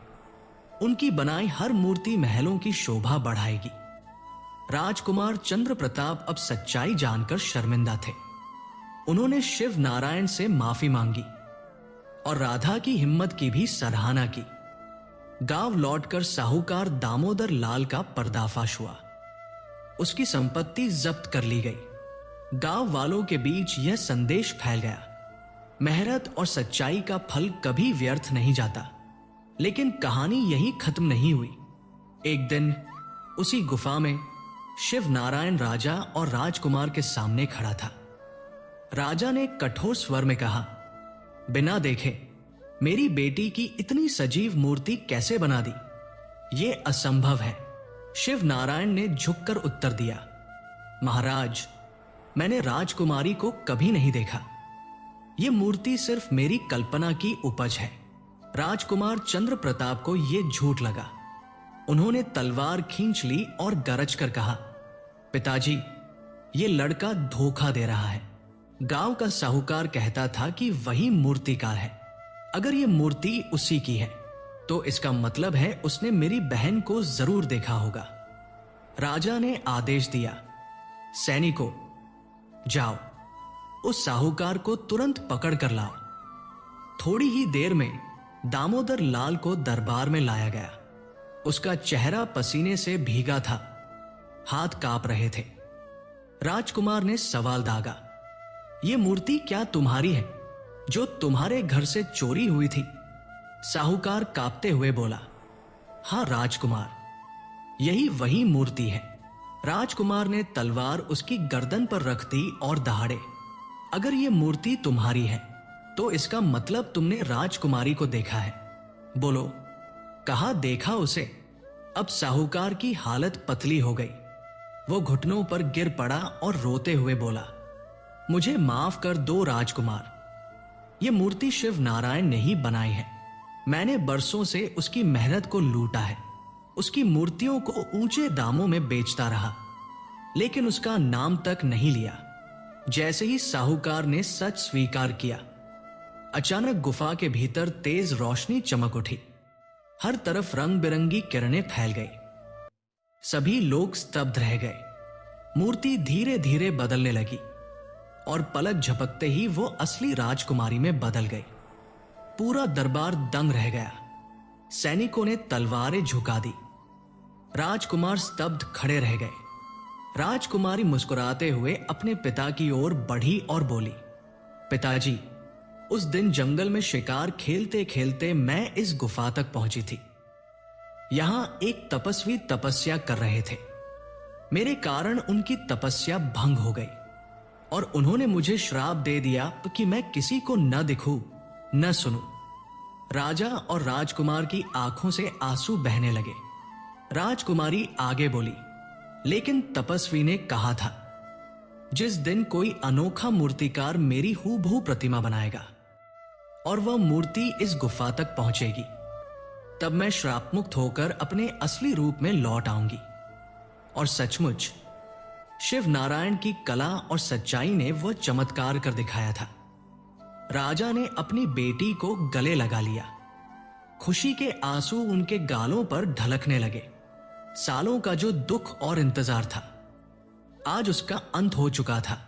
उनकी बनाई हर मूर्ति महलों की शोभा बढ़ाएगी। राजकुमार चंद्र प्रताप अब सच्चाई जानकर शर्मिंदा थे। उन्होंने शिव नारायण से माफी मांगी और राधा की हिम्मत की भी सराहना की। गांव लौटकर साहूकार दामोदर लाल का पर्दाफाश हुआ। उसकी संपत्ति जब्त कर ली गई। गांव वालों के बीच यह संदेश फैल गया, मेहनत और सच्चाई का फल कभी व्यर्थ नहीं जाता। लेकिन कहानी यहीं खत्म नहीं हुई। एक दिन उसी गुफा में शिव नारायण राजा और राजकुमार के सामने खड़ा था। राजा ने कठोर स्वर में कहा, बिना देखे मेरी बेटी की इतनी सजीव मूर्ति कैसे बना दी? यह असंभव है। शिव नारायण ने झुककर उत्तर दिया, महाराज, मैंने राजकुमारी को कभी नहीं देखा। यह मूर्ति सिर्फ मेरी कल्पना की उपज है। राजकुमार चंद्र प्रताप को यह झूठ लगा। उन्होंने तलवार खींच ली और गरज कर कहा, पिताजी, यह लड़का धोखा दे रहा है। गांव का साहूकार कहता था कि वही मूर्तिकार है। अगर यह मूर्ति उसी की है तो इसका मतलब है उसने मेरी बहन को जरूर देखा होगा। राजा ने आदेश दिया, सैनिकों, जाओ, उस साहूकार को तुरंत पकड़ कर लाओ। थोड़ी ही देर में दामोदर लाल को दरबार में लाया गया। उसका चेहरा पसीने से भीगा था, हाथ कांप रहे थे। राजकुमार ने सवाल दागा, यह मूर्ति क्या तुम्हारी है जो तुम्हारे घर से चोरी हुई थी? साहूकार कांपते हुए बोला, हां राजकुमार, यही वही मूर्ति है। राजकुमार ने तलवार उसकी गर्दन पर रख दी और दहाड़े, अगर यह मूर्ति तुम्हारी है तो इसका मतलब तुमने राजकुमारी को देखा है। बोलो, कहा देखा उसे? अब साहूकार की हालत पतली हो गई। वो घुटनों पर गिर पड़ा और रोते हुए बोला, मुझे माफ कर दो राजकुमार, यह मूर्ति शिव नारायण ने ही बनाई है। मैंने बरसों से उसकी मेहनत को लूटा है। उसकी मूर्तियों को ऊंचे दामों में बेचता रहा, लेकिन उसका नाम तक नहीं लिया। जैसे ही साहूकार ने सच स्वीकार किया, अचानक गुफा के भीतर तेज रोशनी चमक उठी। हर तरफ रंग बिरंगी किरणें फैल गई। सभी लोग स्तब्ध रह गए। मूर्ति धीरे धीरे बदलने लगी और पलक झपकते ही वो असली राजकुमारी में बदल गई। पूरा दरबार दंग रह गया। सैनिकों ने तलवारें झुका दी। राजकुमार स्तब्ध खड़े रह गए। राजकुमारी मुस्कुराते हुए अपने पिता की ओर बढ़ी और बोली, पिताजी, उस दिन जंगल में शिकार खेलते खेलते मैं इस गुफा तक पहुंची थी। यहां एक तपस्वी तपस्या कर रहे थे। मेरे कारण उनकी तपस्या भंग हो गई और उन्होंने मुझे श्राप दे दिया कि मैं किसी को न दिखूं, न सुनूं। राजा और राजकुमार की आंखों से आंसू बहने लगे। राजकुमारी आगे बोली, लेकिन तपस्वी ने कहा था, जिस दिन कोई अनोखा मूर्तिकार मेरी हूबहू प्रतिमा बनाएगा और वह मूर्ति इस गुफा तक पहुंचेगी, तब मैं श्राप मुक्त होकर अपने असली रूप में लौट आऊंगी। और सचमुच शिव नारायण की कला और सच्चाई ने वह चमत्कार कर दिखाया था। राजा ने अपनी बेटी को गले लगा लिया। खुशी के आंसू उनके गालों पर ढलकने लगे। सालों का जो दुख और इंतजार था, आज उसका अंत हो चुका था।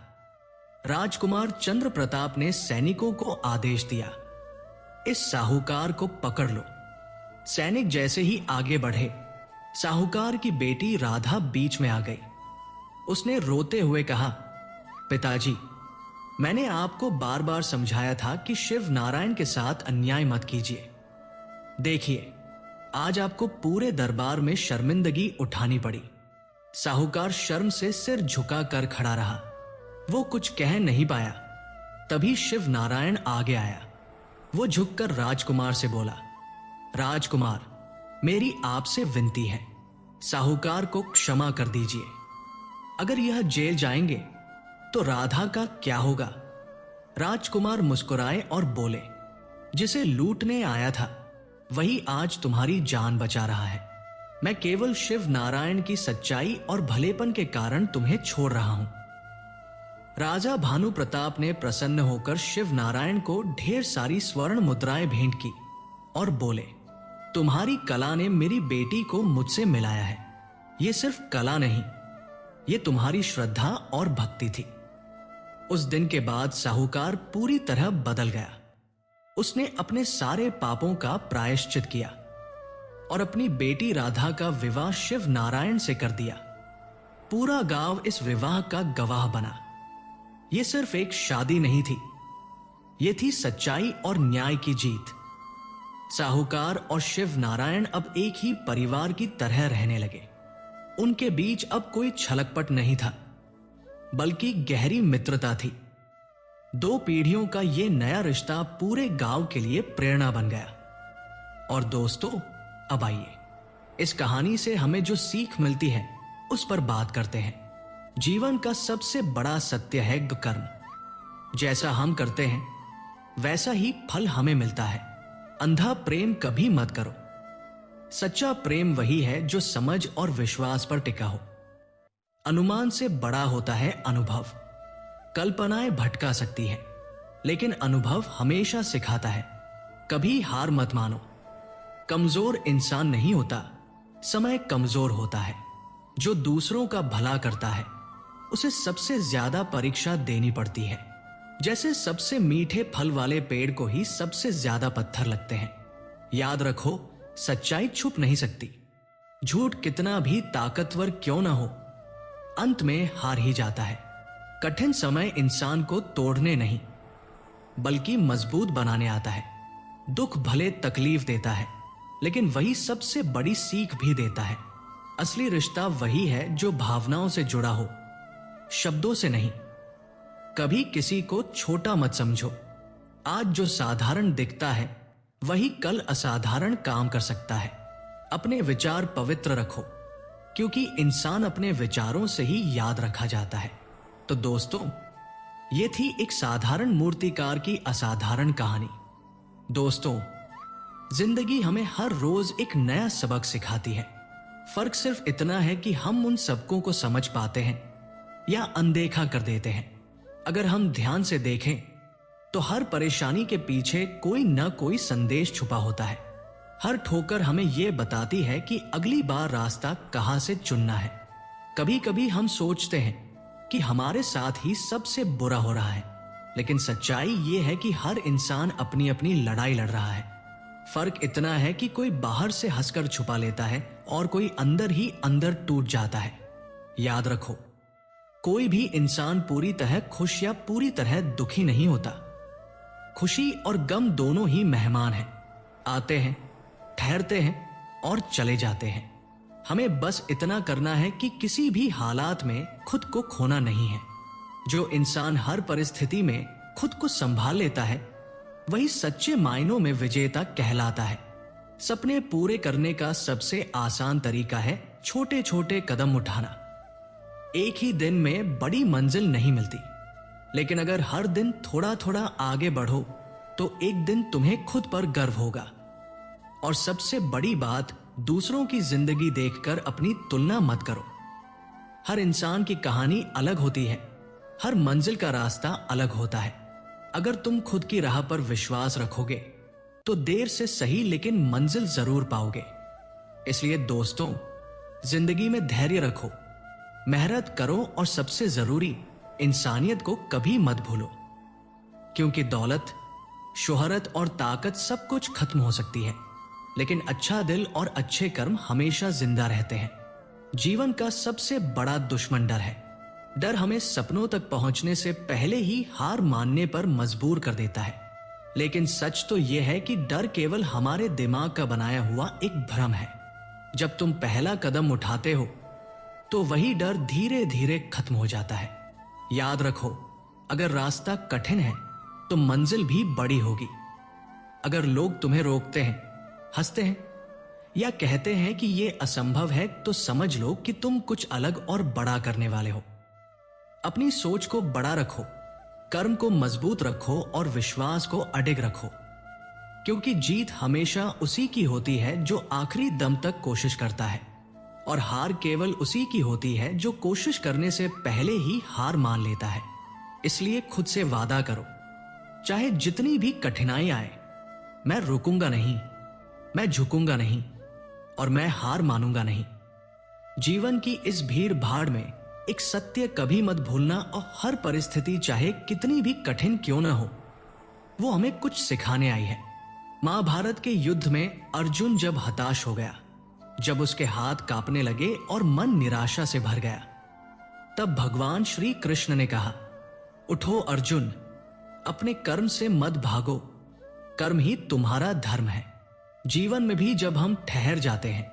राजकुमार चंद्र प्रताप ने सैनिकों को आदेश दिया, इस साहूकार को पकड़ लो। सैनिक जैसे ही आगे बढ़े, साहूकार की बेटी राधा बीच में आ गई। उसने रोते हुए कहा, पिताजी, मैंने आपको बार बार समझाया था कि शिव नारायण के साथ अन्याय मत कीजिए। देखिए, आज आपको पूरे दरबार में शर्मिंदगी उठानी पड़ी। साहूकार शर्म से सिर झुका कर खड़ा रहा। वो कुछ कह नहीं पाया। तभी शिव नारायण आगे आया। वो झुककर राजकुमार से बोला, राजकुमार, मेरी आपसे विनती है, साहूकार को क्षमा कर दीजिए। अगर यह जेल जाएंगे तो राधा का क्या होगा? राजकुमार मुस्कुराए और बोले, जिसे लूटने आया था वही आज तुम्हारी जान बचा रहा है। मैं केवल शिव नारायण की सच्चाई और भलेपन के कारण तुम्हें छोड़ रहा हूं। राजा भानु प्रताप ने प्रसन्न होकर शिव नारायण को ढेर सारी स्वर्ण मुद्राएं भेंट की और बोले, तुम्हारी कला ने मेरी बेटी को मुझसे मिलाया है। ये सिर्फ कला नहीं, ये तुम्हारी श्रद्धा और भक्ति थी। उस दिन के बाद साहूकार पूरी तरह बदल गया। उसने अपने सारे पापों का प्रायश्चित किया और अपनी बेटी राधा का विवाह शिव नारायण से कर दिया। पूरा गांव इस विवाह का गवाह बना। यह सिर्फ एक शादी नहीं थी, यह थी सच्चाई और न्याय की जीत। साहूकार और शिव नारायण अब एक ही परिवार की तरह रहने लगे। उनके बीच अब कोई छलकपट नहीं था, बल्कि गहरी मित्रता थी। 2 पीढ़ियों का यह नया रिश्ता पूरे गांव के लिए प्रेरणा बन गया। और दोस्तों, अब आइए इस कहानी से हमें जो सीख मिलती है उस पर बात करते हैं। जीवन का सबसे बड़ा सत्य है कर्म। जैसा हम करते हैं वैसा ही फल हमें मिलता है। अंधा प्रेम कभी मत करो। सच्चा प्रेम वही है जो समझ और विश्वास पर टिका हो। अनुमान से बड़ा होता है अनुभव। कल्पनाएं भटका सकती है, लेकिन अनुभव हमेशा सिखाता है। कभी हार मत मानो। कमजोर इंसान नहीं होता, समय कमजोर होता है। जो दूसरों का भला करता है उसे सबसे ज्यादा परीक्षा देनी पड़ती है। जैसे सबसे मीठे फल वाले पेड़ को ही सबसे ज्यादा पत्थर लगते हैं। याद रखो, सच्चाई छुप नहीं सकती। झूठ कितना भी ताकतवर क्यों ना हो, अंत में हार ही जाता है। कठिन समय इंसान को तोड़ने नहीं बल्कि मजबूत बनाने आता है। दुख भले तकलीफ देता है, लेकिन वही सबसे बड़ी सीख भी देता है। असली रिश्ता वही है जो भावनाओं से जुड़ा हो, शब्दों से नहीं। कभी किसी को छोटा मत समझो। आज जो साधारण दिखता है वही कल असाधारण काम कर सकता है। अपने विचार पवित्र रखो, क्योंकि इंसान अपने विचारों से ही याद रखा जाता है। तो दोस्तों, ये थी एक साधारण मूर्तिकार की असाधारण कहानी। दोस्तों, जिंदगी हमें हर रोज एक नया सबक सिखाती है। फर्क सिर्फ इतना है कि हम उन सबकों को समझ पाते हैं या अनदेखा कर देते हैं। अगर हम ध्यान से देखें तो हर परेशानी के पीछे कोई न कोई संदेश छुपा होता है। हर ठोकर हमें यह बताती है कि अगली बार रास्ता कहां से चुनना है। कभी कभी हम सोचते हैं कि हमारे साथ ही सबसे बुरा हो रहा है, लेकिन सच्चाई यह है कि हर इंसान अपनी अपनी लड़ाई लड़ रहा है। फर्क इतना है कि कोई बाहर से हंसकर छुपा लेता है और कोई अंदर ही अंदर टूट जाता है। याद रखो, कोई भी इंसान पूरी तरह खुश या पूरी तरह दुखी नहीं होता। खुशी और गम दोनों ही मेहमान हैं, आते हैं, ठहरते हैं और चले जाते हैं। हमें बस इतना करना है कि किसी भी हालात में खुद को खोना नहीं है। जो इंसान हर परिस्थिति में खुद को संभाल लेता है वही सच्चे मायनों में विजेता कहलाता है। सपने पूरे करने का सबसे आसान तरीका है छोटे छोटे कदम उठाना। एक ही दिन में बड़ी मंजिल नहीं मिलती, लेकिन अगर हर दिन थोड़ा थोड़ा आगे बढ़ो तो एक दिन तुम्हें खुद पर गर्व होगा। और सबसे बड़ी बात, दूसरों की जिंदगी देखकर अपनी तुलना मत करो। हर इंसान की कहानी अलग होती है, हर मंजिल का रास्ता अलग होता है। अगर तुम खुद की राह पर विश्वास रखोगे तो देर से सही लेकिन मंजिल जरूर पाओगे। इसलिए दोस्तों, जिंदगी में धैर्य रखो, मेहनत करो और सबसे जरूरी, इंसानियत को कभी मत भूलो। क्योंकि दौलत, शोहरत और ताकत सब कुछ खत्म हो सकती है, लेकिन अच्छा दिल और अच्छे कर्म हमेशा जिंदा रहते हैं। जीवन का सबसे बड़ा दुश्मन डर है। डर हमें सपनों तक पहुंचने से पहले ही हार मानने पर मजबूर कर देता है। लेकिन सच तो यह है कि डर केवल हमारे दिमाग का बनाया हुआ एक भ्रम है। जब तुम पहला कदम उठाते हो तो वही डर धीरे धीरे खत्म हो जाता है। याद रखो, अगर रास्ता कठिन है तो मंजिल भी बड़ी होगी। अगर लोग तुम्हें रोकते हैं, हंसते हैं या कहते हैं कि यह असंभव है, तो समझ लो कि तुम कुछ अलग और बड़ा करने वाले हो। अपनी सोच को बड़ा रखो, कर्म को मजबूत रखो और विश्वास को अडिग रखो, क्योंकि जीत हमेशा उसी की होती है जो आखिरी दम तक कोशिश करता है, और हार केवल उसी की होती है जो कोशिश करने से पहले ही हार मान लेता है। इसलिए खुद से वादा करो, चाहे जितनी भी कठिनाई आए, मैं रुकूंगा नहीं, मैं झुकूंगा नहीं और मैं हार मानूंगा नहीं। जीवन की इस भीड़ भाड़ में एक सत्य कभी मत भूलना, और हर परिस्थिति चाहे कितनी भी कठिन क्यों न हो, वो हमें कुछ सिखाने आई है। महाभारत के युद्ध में अर्जुन जब हताश हो गया, जब उसके हाथ कांपने लगे और मन निराशा से भर गया, तब भगवान श्री कृष्ण ने कहा, उठो अर्जुन, अपने कर्म से मत भागो, कर्म ही तुम्हारा धर्म है। जीवन में भी जब हम ठहर जाते हैं,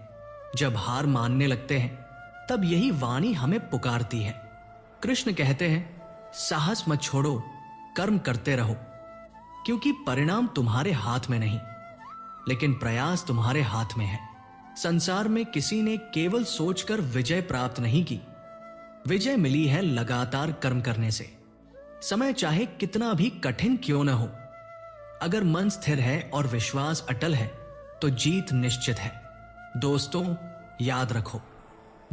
जब हार मानने लगते हैं, तब यही वाणी हमें पुकारती है। कृष्ण कहते हैं, साहस मत छोड़ो, कर्म करते रहो, क्योंकि परिणाम तुम्हारे हाथ में नहीं, लेकिन प्रयास तुम्हारे हाथ में है। संसार में किसी ने केवल सोचकर विजय प्राप्त नहीं की, विजय मिली है लगातार कर्म करने से। समय चाहे कितना भी कठिन क्यों न हो, अगर मन स्थिर है और विश्वास अटल है तो जीत निश्चित है। दोस्तों, याद रखो,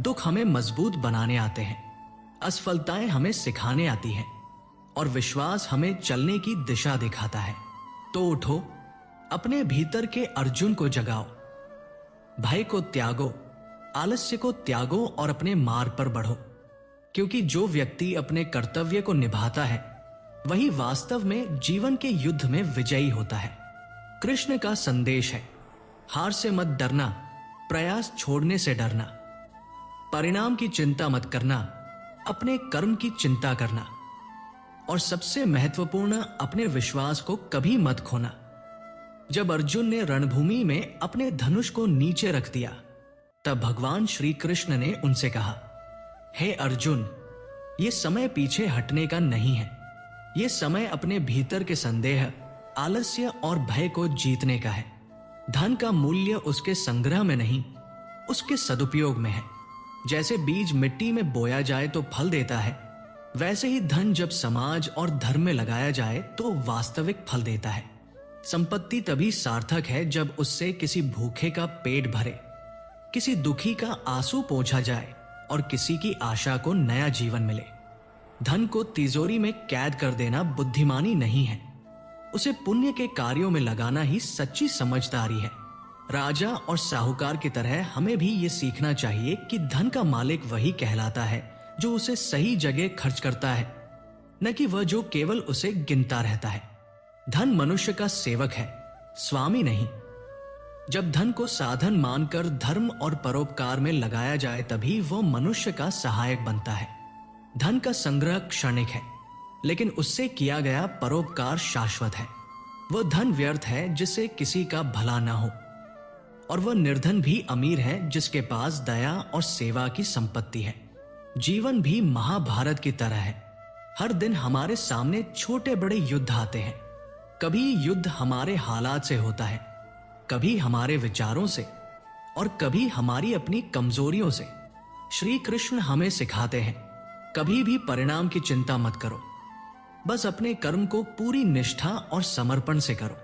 दुख हमें मजबूत बनाने आते हैं, असफलताएं हमें सिखाने आती हैं और विश्वास हमें चलने की दिशा दिखाता है। तो उठो, अपने भीतर के अर्जुन को जगाओ, भय को त्यागो, आलस्य को त्यागो और अपने मार्ग पर बढ़ो, क्योंकि जो व्यक्ति अपने कर्तव्य को निभाता है वही वास्तव में जीवन के युद्ध में विजयी होता है। कृष्ण का संदेश है, हार से मत डरना, प्रयास छोड़ने से डरना, परिणाम की चिंता मत करना, अपने कर्म की चिंता करना, और सबसे महत्वपूर्ण, अपने विश्वास को कभी मत खोना। जब अर्जुन ने रणभूमि में अपने धनुष को नीचे रख दिया, तब भगवान श्री कृष्ण ने उनसे कहा, हे अर्जुन, ये समय पीछे हटने का नहीं है, ये समय अपने भीतर के संदेह, आलस्य और भय को जीतने का है। धन का मूल्य उसके संग्रह में नहीं, उसके सदुपयोग में है। जैसे बीज मिट्टी में बोया जाए तो फल देता है, वैसे ही धन जब समाज और धर्म में लगाया जाए तो वास्तविक फल देता है। संपत्ति तभी सार्थक है जब उससे किसी भूखे का पेट भरे, किसी दुखी का आंसू पोंछा जाए और किसी की आशा को नया जीवन मिले। धन को तिजोरी में कैद कर देना बुद्धिमानी नहीं है, उसे पुण्य के कार्यों में लगाना ही सच्ची समझदारी है। राजा और साहूकार की तरह हमें भी ये सीखना चाहिए कि धन का मालिक वही कहलाता है जो उसे सही जगह खर्च करता है, न कि वह जो केवल उसे गिनता रहता है। धन मनुष्य का सेवक है, स्वामी नहीं। जब धन को साधन मानकर धर्म और परोपकार में लगाया जाए तभी वो मनुष्य का सहायक बनता है। धन का संग्रह क्षणिक है, लेकिन उससे किया गया परोपकार शाश्वत है। वह धन व्यर्थ है जिससे किसी का भला ना हो, और वह निर्धन भी अमीर है जिसके पास दया और सेवा की संपत्ति है। जीवन भी महाभारत की तरह है। हर दिन हमारे सामने छोटे बड़े युद्ध आते हैं। कभी युद्ध हमारे हालात से होता है, कभी हमारे विचारों से, और कभी हमारी अपनी कमजोरियों से। श्री कृष्ण हमें सिखाते हैं, कभी भी परिणाम की चिंता मत करो, बस अपने कर्म को पूरी निष्ठा और समर्पण से करो।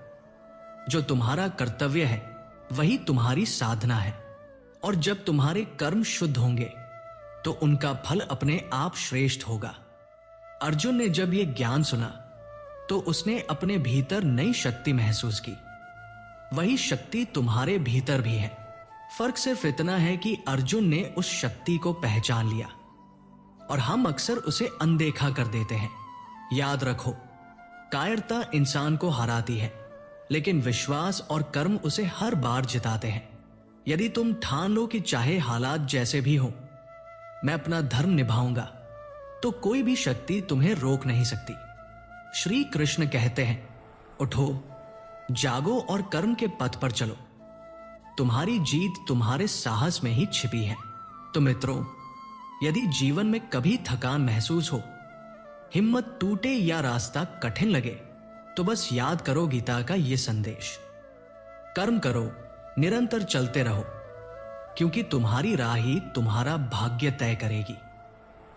जो तुम्हारा कर्तव्य है वही तुम्हारी साधना है, और जब तुम्हारे कर्म शुद्ध होंगे तो उनका फल अपने आप श्रेष्ठ होगा। अर्जुन ने जब यह ज्ञान सुना तो उसने अपने भीतर नई शक्ति महसूस की। वही शक्ति तुम्हारे भीतर भी है। फर्क सिर्फ इतना है कि अर्जुन ने उस शक्ति को पहचान लिया और हम अक्सर उसे अनदेखा कर देते हैं। याद रखो, कायरता इंसान को हराती है, लेकिन विश्वास और कर्म उसे हर बार जिताते हैं। यदि तुम ठान लो कि चाहे हालात जैसे भी हो, मैं अपना धर्म निभाऊंगा, तो कोई भी शक्ति तुम्हें रोक नहीं सकती। श्री कृष्ण कहते हैं, उठो, जागो और कर्म के पथ पर चलो। तुम्हारी जीत तुम्हारे साहस में ही छिपी है। तो मित्रों, यदि जीवन में कभी थकान महसूस हो, हिम्मत टूटे या रास्ता कठिन लगे, तो बस याद करो गीता का यह संदेश। कर्म करो, निरंतर चलते रहो, क्योंकि तुम्हारी राह ही तुम्हारा भाग्य तय करेगी।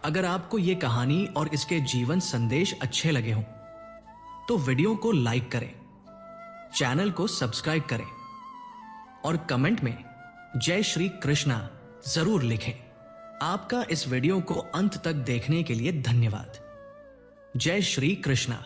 अगर आपको यह कहानी और इसके जीवन संदेश अच्छे लगे हों, तो वीडियो को लाइक करें, चैनल को सब्सक्राइब करें और कमेंट में जय श्री कृष्णा जरूर लिखें। आपका इस वीडियो को अंत तक देखने के लिए धन्यवाद। जय श्री कृष्णा।